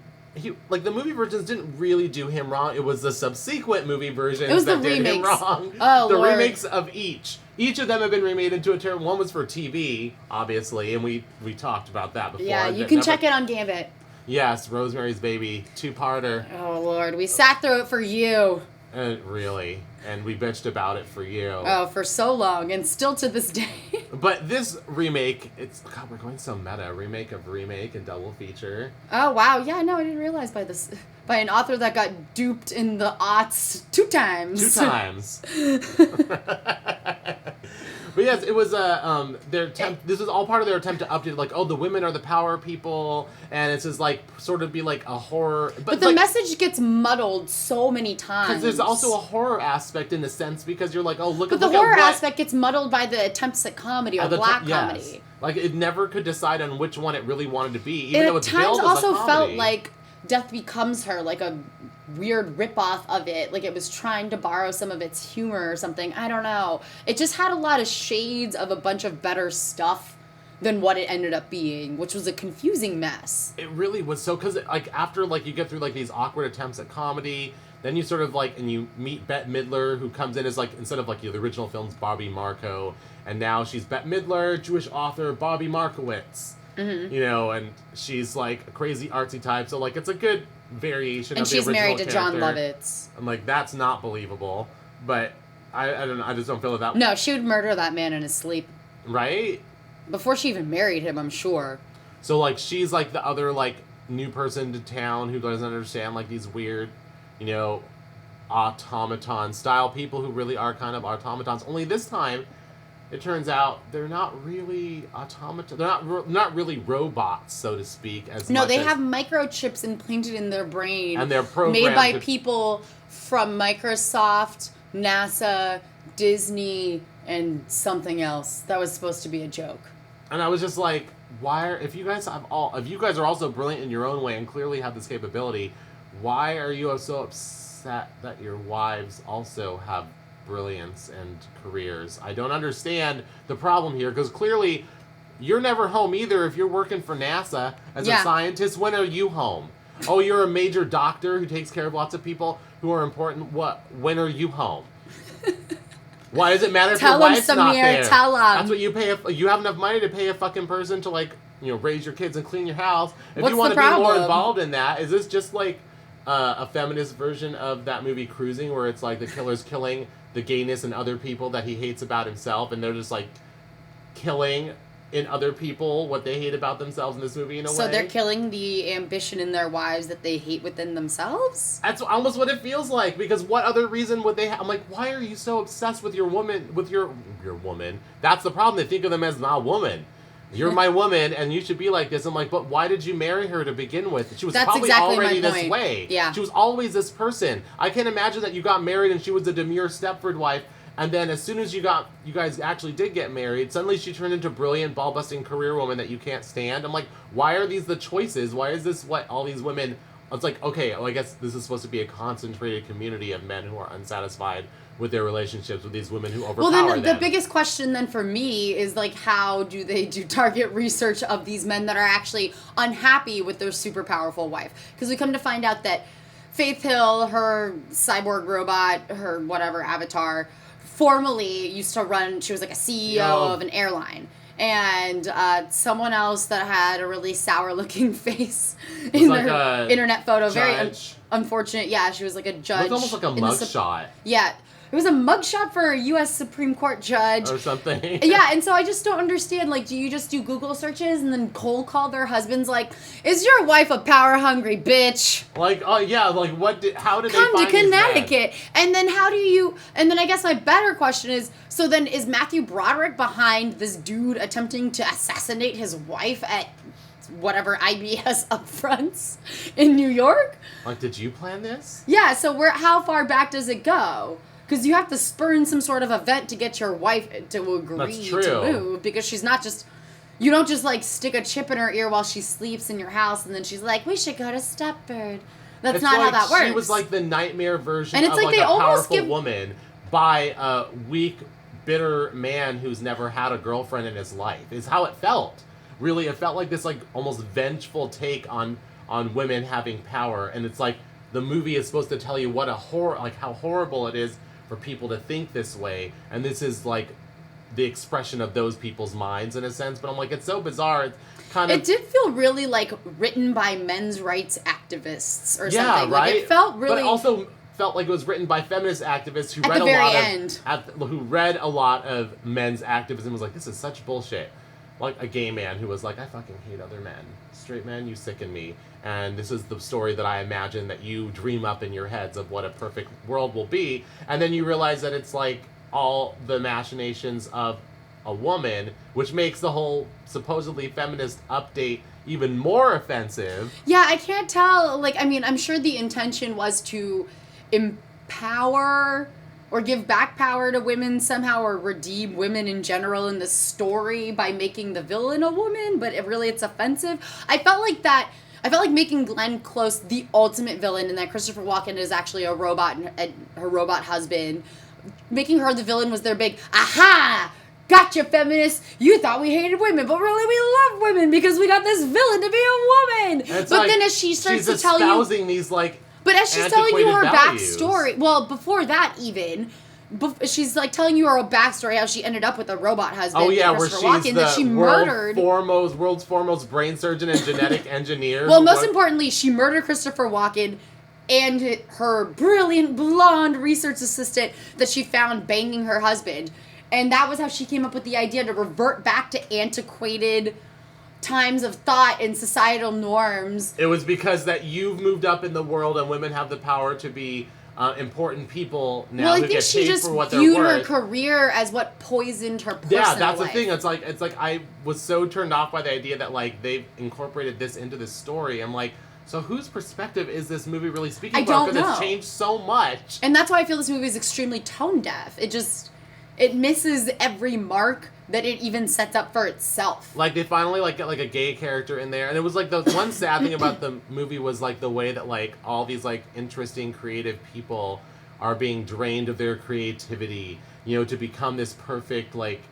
movie versions didn't really do him wrong. It was the subsequent movie versions that did him wrong. Oh, the Lord. remakes of each. Each of them have been remade into a terrible... One was for TV, obviously, and we talked about that before. Yeah, you can check it on GAMbIT. Yes, Rosemary's Baby, 2-parter. Oh, Lord. We sat through it for you. Really. And we bitched about it for you. Oh, for so long, and still to this day. But this remake, God, we're going so meta. Remake of remake and double feature. Oh, wow. Yeah, no, I didn't realize by an author that got duped in the aughts 2 times. 2 times. But yes, it was their attempt. This was all part of their attempt to update, like, oh, the women are the power people, and it's just like sort of be like a horror. But the message gets muddled so many times. Because there's also a horror aspect in the sense, because you're like, oh, look at the horror aspect gets muddled by the attempts at comedy or black comedy. Yes. Like, it never could decide on which one it really wanted to be, even though it's at times billed as a also comedy. felt like Death Becomes Her, like a weird ripoff of it. Like it was trying to borrow some of its humor or something. I don't know. It just had a lot of shades of a bunch of better stuff than what it ended up being, which was a confusing mess. It really was. So, because like after like you get through like these awkward attempts at comedy, then you sort of like, and you meet Bette Midler, who comes in as like, instead of like the original film's Bobby Marco, and now she's Bette Midler, Jewish author Bobby Markowitz. Mm-hmm. You know, and she's like a crazy artsy type, so like it's a good variation of the original character. And she's married to John Lovitz. I'm like, that's not believable, but I don't know, I just don't feel that. No, she would murder that man in his sleep. Right? Before she even married him, I'm sure. So like she's like the other like new person to town who doesn't understand like these weird, you know, automaton style people who really are kind of automatons. Only this time, it turns out they're not really automatons. They're not really robots, so to speak. No, they have microchips implanted in their brain. And they're programmed made by people from Microsoft, NASA, Disney, and something else. That was supposed to be a joke. And I was just like, if you guys are also brilliant in your own way and clearly have this capability, why are you so upset that your wives also have brilliance and careers? I don't understand the problem here, because clearly you're never home either if you're working for NASA as a scientist. When are you home? Oh, you're a major doctor who takes care of lots of people who are important. When are you home? Why does it matter if your wife's not there? Tell him. That's what you pay. You have enough money to pay a fucking person to, like, you know, raise your kids and clean your house. If you want to be more involved in that, is this just like a feminist version of that movie Cruising, where it's like the killer's killing the gayness in other people that he hates about himself, and they're just like killing in other people what they hate about themselves in this movie in a way? So they're killing the ambition in their wives that they hate within themselves? That's almost what it feels like, because what other reason would they have? I'm like, why are you so obsessed with your woman, with your woman? That's the problem. They think of them as my woman. You're my woman, and you should be like this. I'm like, but why did you marry her to begin with? She was probably already this way. Yeah. She was always this person. I can't imagine that you got married and she was a demure Stepford wife, and then as soon as you guys actually did get married, suddenly she turned into a brilliant, ball-busting career woman that you can't stand. I'm like, why are these the choices? Why is this what all these women... It's like, okay, well, I guess this is supposed to be a concentrated community of men who are unsatisfied with their relationships with these women who overpower well, then them. the biggest question then for me is like, how do they do target research of these men that are actually unhappy with their super powerful wife? Because we come to find out that Faith Hill, her cyborg robot, her whatever avatar, formerly used to run, she was like a CEO of an airline. And someone else that had a really sour-looking face in like their internet photo. Judge. Very unfortunate. Yeah, she was like a judge. It looked almost like a mugshot. Yeah. It was a mugshot for a U.S. Supreme Court judge. Or something. Yeah, and so I just don't understand. Like, do you just do Google searches and then cold call their husbands like, is your wife a power-hungry bitch? Like, oh, yeah, like, how did they Come find to Connecticut. And then how do you... And then I guess my better question is, so then is Matthew Broderick behind this dude attempting to assassinate his wife at whatever IBS upfronts in New York? Like, did you plan this? Yeah, so how far back does it go? Because you have to spurn some sort of event to get your wife to agree to move. Because she's not just... You don't just, like, stick a chip in her ear while she sleeps in your house and then she's like, we should go to Stepford. That's not how that works. She was, like, the nightmare version and it's of, like, a powerful woman by a weak, bitter man who's never had a girlfriend in his life. Is how it felt. Really, it felt like this, like, almost vengeful take on women having power. And it's like, the movie is supposed to tell you what how horrible it is for people to think this way, and this is like the expression of those people's minds in a sense. But I'm like, it's so bizarre. It's kind of... It did feel really like written by men's rights activists or something. Yeah, right. Like, it felt really... But it also felt like it was written by feminist activists who read a lot of men's activism. Was like, this is such bullshit. Like a gay man who was like, I fucking hate other men. Straight men, you sicken me. And this is the story that I imagine that you dream up in your heads of what a perfect world will be. And then you realize that it's like all the machinations of a woman, which makes the whole supposedly feminist update even more offensive. Yeah, I can't tell. Like, I mean, I'm sure the intention was to empower or give back power to women somehow, or redeem women in general in the story by making the villain a woman, but it's offensive. I felt like making Glenn Close the ultimate villain, and that Christopher Walken is actually a robot and her robot husband. Making her the villain was their big, aha! Gotcha, feminists! You thought we hated women, but really we love women because we got this villain to be a woman! But like, then as she starts to tell you... She's espousing these, like, but as she's telling you her values. Backstory... Well, before that even... She's like telling you her backstory, how she ended up with a robot husband. Oh yeah, where she's Walken, that she murdered. World's foremost brain surgeon and genetic engineer. Well, most importantly, she murdered Christopher Walken and her brilliant blonde research assistant that she found banging her husband. And that was how she came up with the idea to revert back to antiquated times of thought and societal norms. It was because that you've moved up in the world and women have the power to be important people now who get paid for what they're worth. Well, I think she just viewed her career as what poisoned her personal life. Yeah, that's the thing. It's like I was so turned off by the idea that like they've incorporated this into this story. I'm like, so whose perspective is this movie really speaking about? Because it's changed so much. And that's why I feel this movie is extremely tone deaf. It misses every mark that it even sets up for itself. Like, they finally, like, get, like, a gay character in there. And it was, like, the one sad thing about the movie was, like, the way that, like, all these, like, interesting, creative people are being drained of their creativity, you know, to become this perfect, like,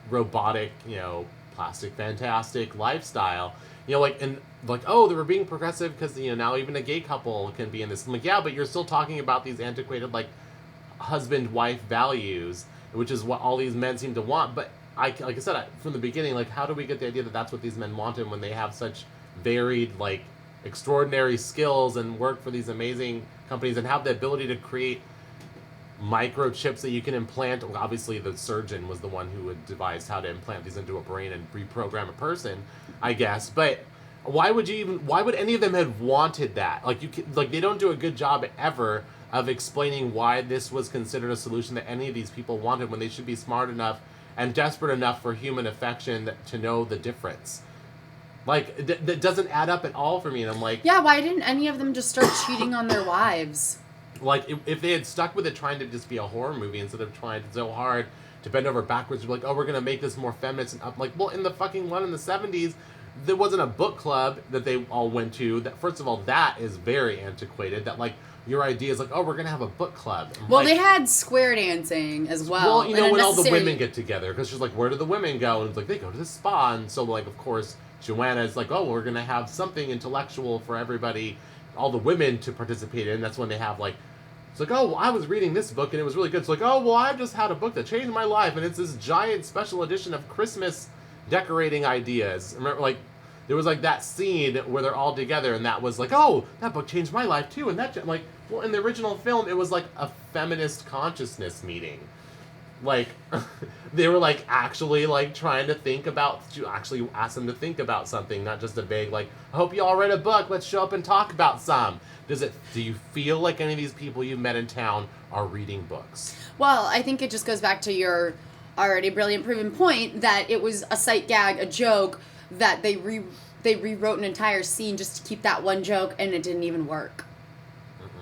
robotic, you know, plastic fantastic lifestyle. You know, like, and, like, oh, they were being progressive because, you know, now even a gay couple can be in this. I'm like, yeah, but you're still talking about these antiquated, like, husband-wife values, which is what all these men seem to want. But like I said, from the beginning, like, how do we get the idea that that's what these men wanted when they have such varied, like, extraordinary skills and work for these amazing companies and have the ability to create microchips that you can implant? Obviously, the surgeon was the one who had devised how to implant these into a brain and reprogram a person, I guess. But why would any of them have wanted that? Like, they don't do a good job ever of explaining why this was considered a solution that any of these people wanted when they should be smart enough and desperate enough for human affection to know the difference. Like, that doesn't add up at all for me. And I'm like... Yeah, why didn't any of them just start cheating on their wives? Like, if they had stuck with it trying to just be a horror movie instead of trying so hard to bend over backwards to be like, oh, we're going to make this more feminist and up. Like, well, in the fucking one in the 70s, there wasn't a book club that they all went to. That first of all, that is very antiquated. That like your idea is like, oh, we're gonna have a book club. Well, like, they had square dancing as well. Well, you know, when all the women get together, because she's like, where do the women go? And it's like, they go to the spa. And so, like, of course, Joanna's like, oh, we're going to have something intellectual for everybody, all the women to participate in. That's when they have, like, it's like, oh, well, I was reading this book and it was really good. It's like, oh, well, I've just had a book that changed my life. And it's this giant special edition of Christmas decorating ideas. Remember, like, there was, like, that scene where they're all together and that was like, oh, that book changed my life, too. And that, like, well, in the original film, it was, like, a feminist consciousness meeting. Like, they were, like, actually, like, trying to think about, to actually ask them to think about something, not just a vague, like, I hope you all read a book, let's show up and talk about some. Do you feel like any of these people you've met in town are reading books? Well, I think it just goes back to your already brilliant proven point that it was a sight gag, a joke, that they rewrote an entire scene just to keep that one joke, and it didn't even work.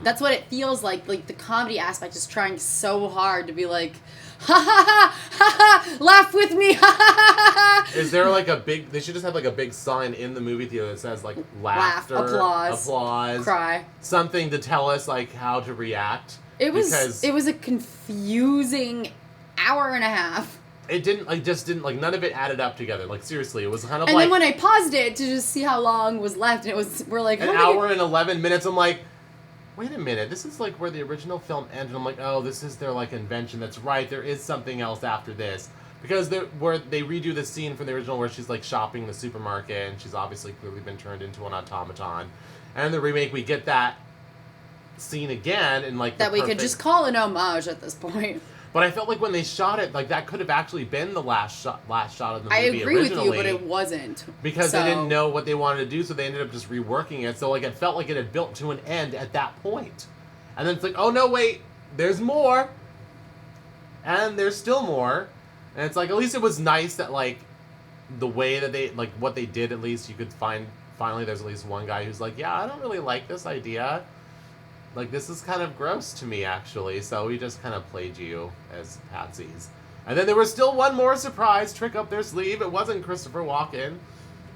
That's what it feels like. Like, the comedy aspect is trying so hard to be like, ha ha ha, ha ha, laugh with me, ha ha ha ha. Is there like a big, they should just have like a big sign in the movie theater that says like laughter, applause, cry. Something to tell us like how to react. It was a confusing hour and a half. It just didn't, like, none of it added up together. Like, seriously, it was kind of and like... And then when I paused it to just see how long was left, and we're like... An hour and 11 minutes, I'm like, wait a minute, this is, like, where the original film ended. I'm like, oh, this is their, like, invention. That's right, there is something else after this. Because where they redo the scene from the original where she's, like, shopping in the supermarket, and she's obviously clearly been turned into an automaton. And in the remake, we get that scene again, and, like... That we could just call an homage at this point. But I felt like when they shot it, like, that could have actually been the last shot of the movie. I agree with you, but it wasn't. Because they didn't know what they wanted to do, so they ended up just reworking it. So, like, it felt like it had built to an end at that point. And then it's like, oh, no, wait, there's more. And there's still more. And it's like, at least it was nice that, like, the way that they, like, what they did, at least, you could find, finally, there's at least one guy who's like, yeah, I don't really like this idea. Like, this is kind of gross to me, actually, so we just kind of played you as patsies. And then there was still one more surprise trick up their sleeve. It wasn't Christopher Walken.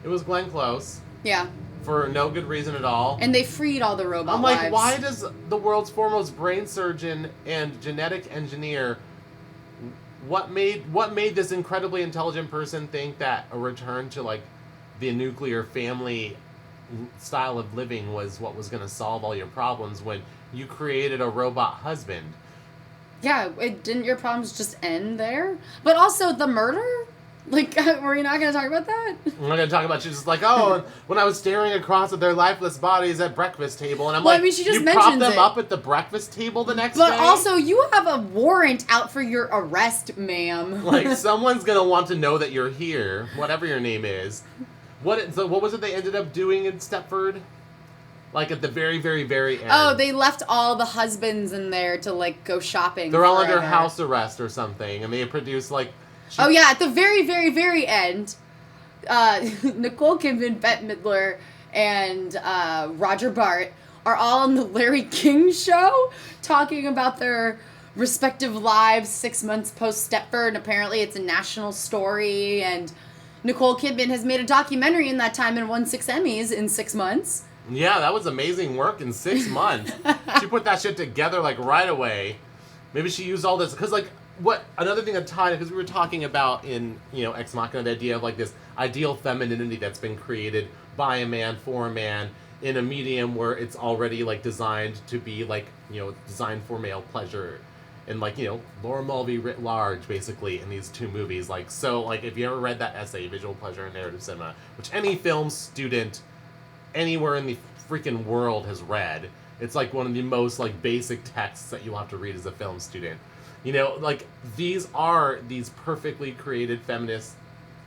It was Glenn Close. Yeah. For no good reason at all. And they freed all the robot I'm like, wives. why does the world's foremost brain surgeon and genetic engineer... What made this incredibly intelligent person think that a return to, like, the nuclear family style of living was what was going to solve all your problems when you created a robot husband? Yeah, didn't your problems just end there? But also the murder? Like, were you not going to talk about that? I'm not going to talk about, she's just like, oh, when I was staring across at their lifeless bodies at breakfast table, and I'm like, I mean, she just you propped mentions them up at the breakfast table the next day? But also, you have a warrant out for your arrest, ma'am. Like, someone's going to want to know that you're here, whatever your name is. So what was it they ended up doing in Stepford? Like, at the very, very, very end. Oh, they left all the husbands in there to, like, go shopping. They're all under house arrest or something, and they produced, like... Oh, yeah, at the very, very, very end, Nicole Kidman, Bette Midler, and Roger Bart are all on the Larry King show talking about their respective lives 6 months post-Stepford, and apparently it's a national story, and... Nicole Kidman has made a documentary in that time and won 6 Emmys in 6 months. Yeah, that was amazing work in 6 months. She put that shit together, like, right away. Maybe she used all this, because, like, another thing that tied, because we were talking about in, you know, Ex Machina, the idea of, like, this ideal femininity that's been created by a man, for a man, in a medium where it's already, like, designed to be, like, you know, designed for male pleasure. And, like, you know, Laura Mulvey writ large, basically, in these two movies. Like, so, like, if you ever read that essay, Visual Pleasure and Narrative Cinema, which any film student anywhere in the freaking world has read, it's, like, one of the most, like, basic texts that you'll have to read as a film student. You know, like, these are these perfectly created feminist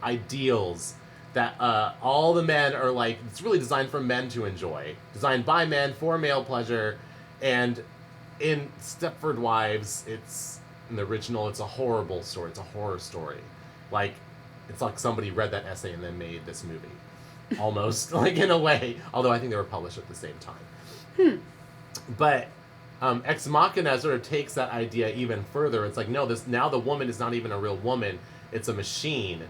ideals that all the men are, like, it's really designed for men to enjoy. Designed by men, for male pleasure, and... In Stepford Wives, in the original, it's a horrible story. It's a horror story. Like, it's like somebody read that essay and then made this movie. Almost, like, in a way. Although I think they were published at the same time. But Ex Machina sort of takes that idea even further. It's like, no, now the woman is not even a real woman. It's a machine.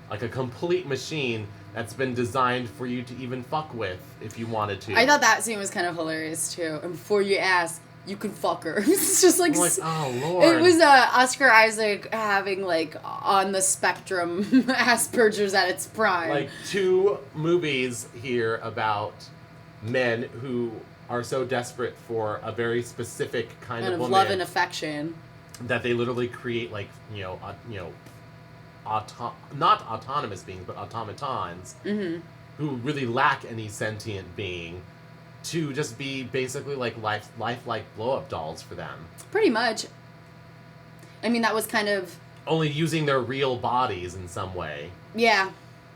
Like a complete machine that's been designed for you to even fuck with if you wanted to. I thought that scene was kind of hilarious too. And before you ask, you can fuck her. It's just like, oh Lord. It was Oscar Isaac having like on the spectrum Asperger's at its prime. Like 2 movies here about men who are so desperate for a very specific kind of woman, love and affection, that they literally create like not autonomous beings, but automatons who really lack any sentient being, to just be basically like lifelike blow-up dolls for them. Pretty much. I mean, that was kind of... Only using their real bodies in some way. Yeah.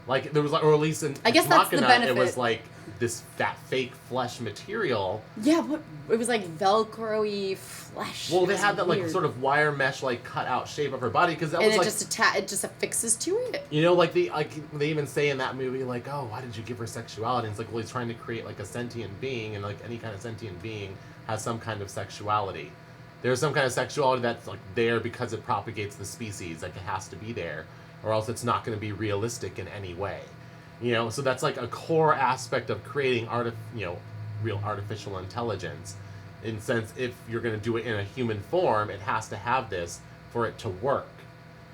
Like, there was, or at least in I guess that's the benefit. It was like this fake flesh material. Yeah, it was like Velcro-y flesh. Well, they had that weird, like, sort of wire mesh, like, cut-out shape of her body, because that and was, it like... it just affixes to it. You know, like, they even say in that movie, like, oh, why did you give her sexuality? And it's like, well, he's trying to create, like, a sentient being, and, like, any kind of sentient being has some kind of sexuality. There's some kind of sexuality that's, like, there because it propagates the species. Like, it has to be there, or else it's not going to be realistic in any way. You know, so that's, like, a core aspect of creating, real artificial intelligence. In the sense, if you're going to do it in a human form, it has to have this for it to work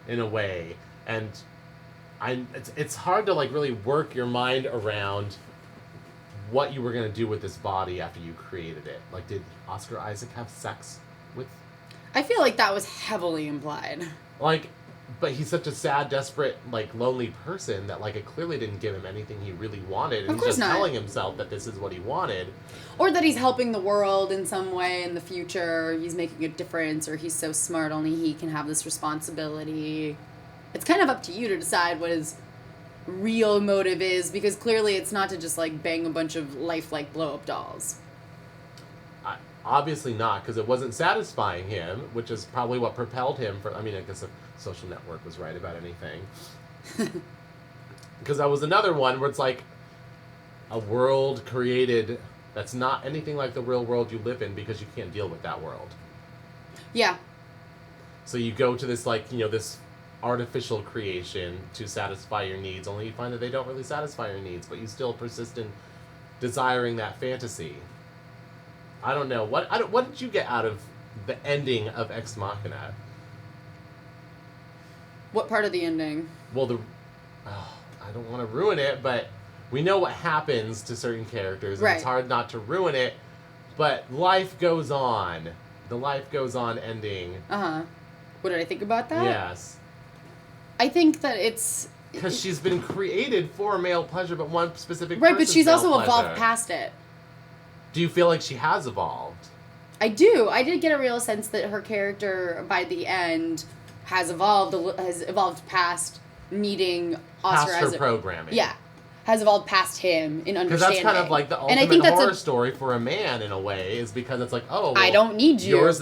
in a way. And it's hard to, like, really work your mind around what you were going to do with this body after you created it. Like, did Oscar Isaac have sex with... I feel like that was heavily implied. Like, but he's such a sad, desperate, like, lonely person that, like, it clearly didn't give him anything he really wanted. And of course he's just not. telling himself that this is what he wanted. Or that he's helping the world in some way in the future. He's making a difference, or he's so smart only he can have this responsibility. It's kind of up to you to decide what his real motive is, because clearly it's not to just, like, bang a bunch of lifelike blow-up dolls. Obviously not, because it wasn't satisfying him, which is probably what propelled him for... I mean, I guess if Social Network was right about anything. Because that was another one where it's like a world created that's not anything like the real world you live in, because you can't deal with that world. Yeah. So you go to this, like, this artificial creation to satisfy your needs, only you find that they don't really satisfy your needs, but you still persist in desiring that fantasy. I don't know. What did you get out of the ending of Ex Machina? What part of the ending? Well, I don't want to ruin it, but we know what happens to certain characters, and right. It's hard not to ruin it, but life goes on. The life goes on ending. Uh-huh. What did I think about that? Yes. I think that it's... Because she's been created for male pleasure, but one specific right, but she's also pleasure. evolved past it. Do you feel like she has evolved? I do. I did get a real sense that her character, by the end, has evolved past needing Oscar past her as programming. Yeah. Has evolved past him in understanding. Because that's kind of like the ultimate horror story for a man, in a way, is because it's like, oh, well, I don't need you. You're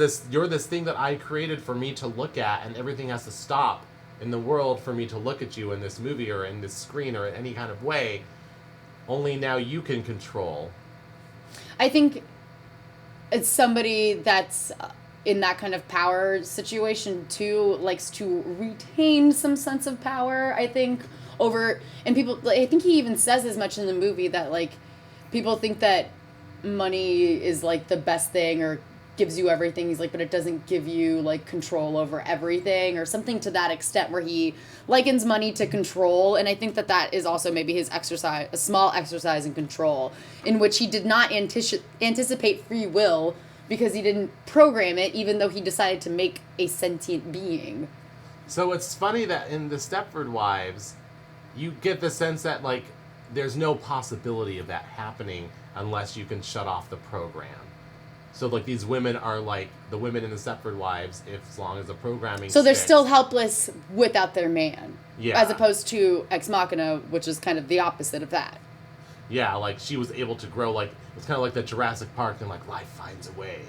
this thing that I created for me to look at, and everything has to stop in the world for me to look at you in this movie or in this screen or in any kind of way. Only now you can control. I think it's somebody that's in that kind of power situation too likes to retain some sense of power, I think, and people, I think he even says as much in the movie that, like, people think that money is, like, the best thing or gives you everything. He's like, but it doesn't give you, like, control over everything, or something to that extent, where he likens money to control. And I think that is also maybe his exercise, a small exercise in control, in which he did not anticipate free will, because he didn't program it, even though he decided to make a sentient being. So it's funny that in the Stepford Wives, you get the sense that, like, there's no possibility of that happening unless you can shut off the program. So, like, these women are, like, the women in the Stepford Wives, as long as the programming So they're sticks. still helpless without their man. Yeah. As opposed to Ex Machina, which is kind of the opposite of that. Yeah, like, she was able to grow, like, it's kind of like the Jurassic Park thing, like, life finds a way.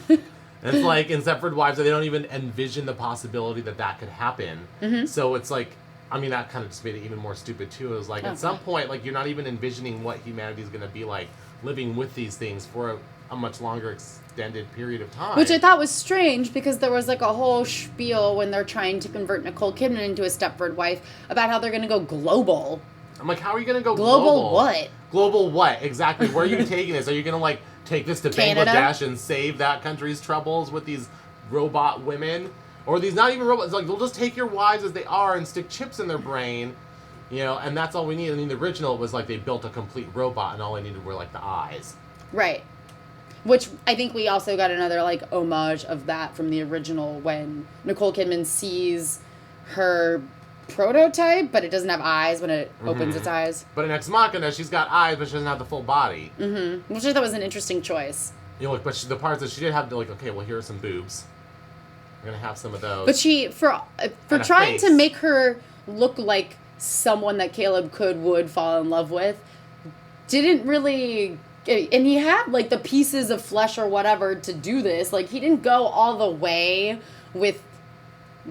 And it's like, in Stepford Wives, they don't even envision the possibility that could happen. Mm-hmm. So it's like, I mean, that kind of just made it even more stupid, too. It was like, at some point, like, you're not even envisioning what humanity's going to be like, living with these things for a much longer extended period of time. Which I thought was strange, because there was, like, a whole spiel when they're trying to convert Nicole Kidman into a Stepford wife about how they're going to go global. I'm like, how are you going to go Global what? Global what? Exactly. Where are you taking this? Are you going to, like, take this to Canada? Bangladesh and save that country's troubles with these robot women? Or these not even robots. Like, they'll just take your wives as they are and stick chips in their brain, you know, and that's all we need. I mean, the original was like they built a complete robot and all I needed were, like, the eyes. Right. Which I think we also got another, like, homage of that from the original when Nicole Kidman sees her prototype, but it doesn't have eyes when it opens its eyes. But in Ex Machina, she's got eyes, but she doesn't have the full body. Mm-hmm. Which I thought was an interesting choice. You know, like, but the parts that she did have to, like, okay, well, here are some boobs. We're gonna have some of those. But she, for trying to make her look like someone that Caleb would fall in love with, didn't really... And he had, like, the pieces of flesh or whatever to do this. Like, he didn't go all the way with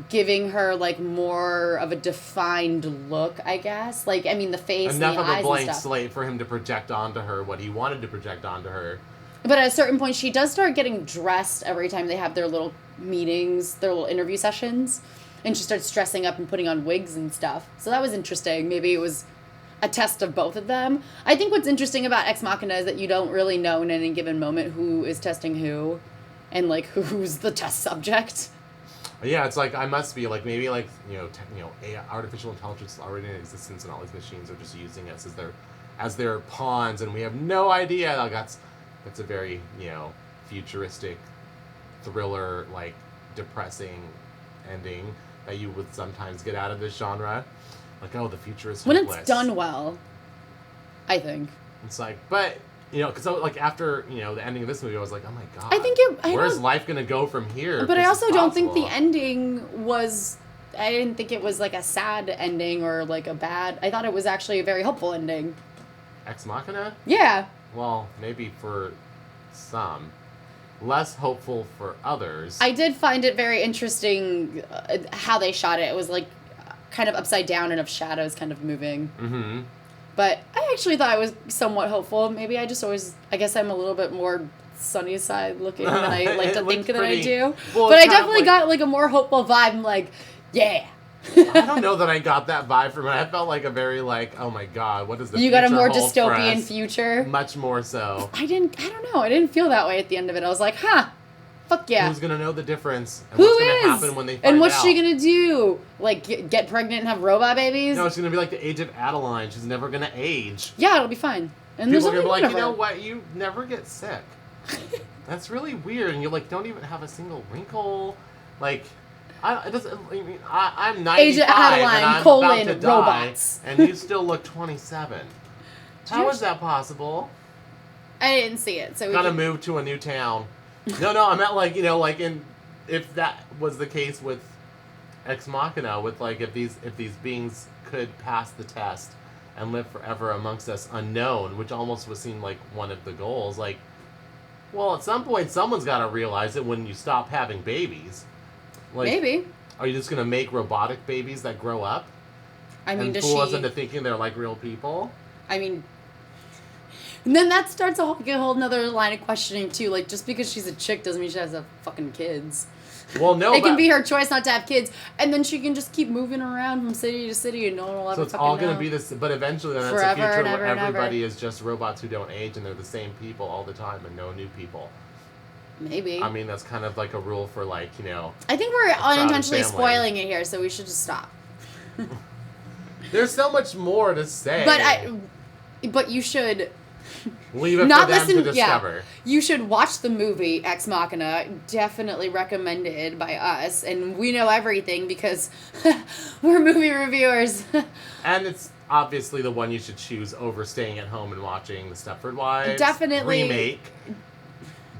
giving her, like, more of a defined look, I guess. Like, I mean, the face enough and the of eyes a blank and stuff. slate for him to project onto her what he wanted to project onto her. But at a certain point, she does start getting dressed every time they have their little meetings, their little interview sessions. And she starts dressing up and putting on wigs and stuff. So that was interesting. Maybe it was a test of both of them. I think what's interesting about Ex Machina is that you don't really know in any given moment who is testing who and, like, who's the test subject. Yeah, it's like I must be like maybe like AI, artificial intelligence is already in existence and all these machines are just using us as their pawns and we have no idea. Like that's a very futuristic thriller, like depressing ending that you would sometimes get out of this genre. Like, oh, the future is hopeless. When it's done well, I think. It's like, but because like after the ending of this movie, I was like, oh my god, I think where's life gonna go from here? But I also don't think the ending was. I didn't think it was like a sad ending or like a bad. I thought it was actually a very hopeful ending. Ex Machina? Yeah. Well, maybe for some, less hopeful for others. I did find it very interesting how they shot it. It was like kind of upside down and of shadows kind of moving. Mm-hmm. But I actually thought it was somewhat hopeful. Maybe I guess I'm a little bit more sunny side looking than I like to think that I do. Well, but I definitely got like a more hopeful vibe. I'm like, yeah. I don't know that I got that vibe from it. I felt like a very like, oh my god, what is the You future got a more hold for dystopian us? future? Much more so. I don't know. I didn't feel that way at the end of it. I was like, huh. Fuck yeah. Who's gonna know the difference? And Who what's gonna is? happen when they find out? And what's she gonna do? Like, get pregnant and have robot babies? No, it's gonna be like the age of Adeline. She's never gonna age. Yeah, it'll be fine. And People are gonna be like, there's you know nothing what? You never get sick. That's really weird. And you like don't even have a single wrinkle. Like, I'm 95 Age of Adeline, and I'm colon, about to die, robots. and you still look 27. How is that possible? I didn't see it, so we Gotta can... move to a new town. No, I meant like if that was the case with Ex Machina, with like if these beings could pass the test and live forever amongst us unknown, which almost would seem like one of the goals. Like, well, at some point someone's got to realize it when you stop having babies. Like, Maybe. Are you just gonna make robotic babies that grow up? I mean, and does fool us she... into thinking they're like real people? I mean... And then that starts a whole nother line of questioning, too. Like, just because she's a chick doesn't mean she has fucking kids. Well, no, it can be her choice not to have kids, and then she can just keep moving around from city to city, and no one will ever So it's fucking all going know. to be this, but eventually then that's a Forever future and ever where and everybody ever. is just robots who don't age and they're the same people all the time and no new people. Maybe. I mean, that's kind of like a rule for like, I think we're crowded unintentionally family. spoiling it here, so we should just stop. There's so much more to say. But you should... Leave it not for them listen. to discover. Yeah, you should watch the movie Ex Machina. Definitely recommended by us, and we know everything because we're movie reviewers. And it's obviously the one you should choose over staying at home and watching the Stepford Wives Definitely remake.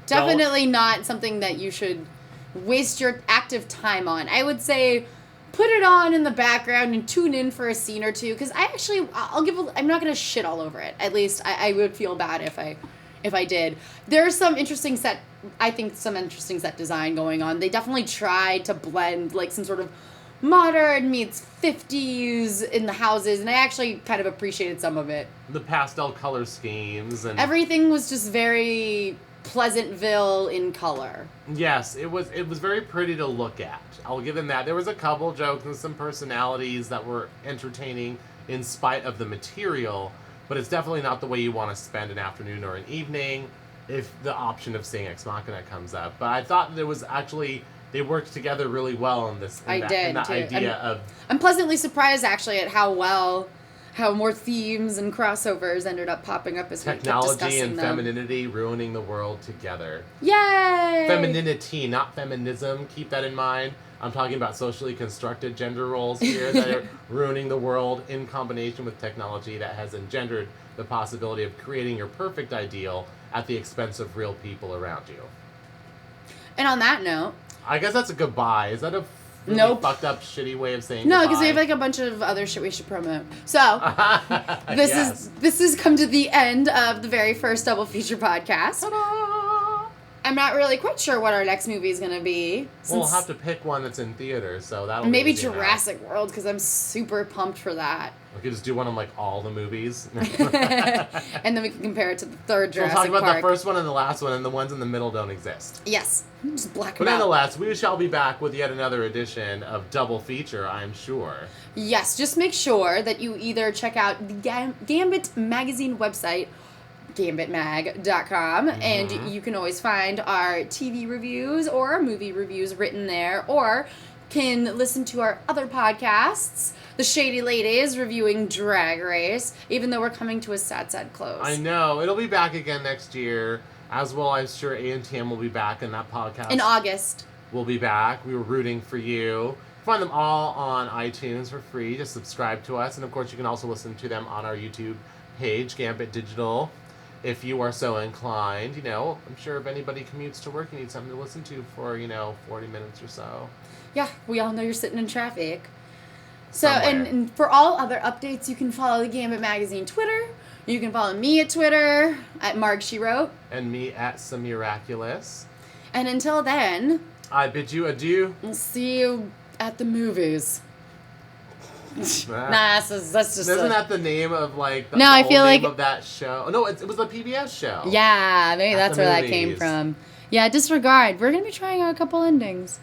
Definitely not something that you should waste your active time on. I would say put it on in the background and tune in for a scene or two, because I'm not going to shit all over it. At least I would feel bad if I did. There's some interesting set design going on. They definitely tried to blend like some sort of modern meets 50s in the houses, and I actually kind of appreciated some of it. The pastel color schemes and Everything was just very Pleasantville in color. yes, it was very pretty to look at. I'll give them that. There was a couple jokes and some personalities that were entertaining in spite of the material, but it's definitely not the way you want to spend an afternoon or an evening if the option of seeing Ex Machina comes up. But I thought there was actually, they worked together really well in this. I did, too. Idea I'm pleasantly surprised, actually, at how more themes and crossovers ended up popping up as we kept discussing technology and them. femininity ruining the world together. Yay! Femininity, not feminism. Keep that in mind. I'm talking about socially constructed gender roles here that are ruining the world in combination with technology that has engendered the possibility of creating your perfect ideal at the expense of real people around you. And on that note... I guess that's a goodbye. Is that a really Nope. fucked up, shitty way of saying No, goodbye? because we have like a bunch of other shit we should promote. So, Yes. this has come to the end of the very first double feature podcast. Ta-da! I'm not really quite sure what our next movie is going to be. We'll have to pick one that's in theaters, so that'll Maybe be easy enough. Jurassic World, because I'm super pumped for that. We could just do one on like all the movies. And then we can compare it to the third We'll Jurassic talk about Park. the first one and the last one, and the ones in the middle don't exist. Yes. Just black But them out. nonetheless, we shall be back with yet another edition of Double Feature, I'm sure. Yes, just make sure that you either check out the GAMbIT Magazine website, GAMBITmag.com, and you can always find our TV reviews or our movie reviews written there, or can listen to our other podcasts, The Shady Ladies reviewing Drag Race, even though we're coming to a sad close. I know. It'll be back again next year. As well, I'm sure A&TM will be back in that podcast. In August. We'll be back. We were rooting for you. Find them all on iTunes for free. Just subscribe to us. And, of course, you can also listen to them on our YouTube page, GAMbIT Digital, if you are so inclined. You know, I'm sure if anybody commutes to work, you need something to listen to for, 40 minutes or so. Yeah, we all know you're sitting in traffic. So, Somewhere. and for all other updates, you can follow the GAMbIT Magazine Twitter. You can follow me at Twitter, at Marg She Wrote. And me at Samiraculous. And until then, I bid you adieu. we'll see you at the movies. Nah. That's just Isn't that the name of like the, No, the I old feel name like- of that show? Oh, no, it was the PBS show. Yeah, maybe At that's the where that came movies. from. Yeah, disregard. We're going to be trying out a couple endings.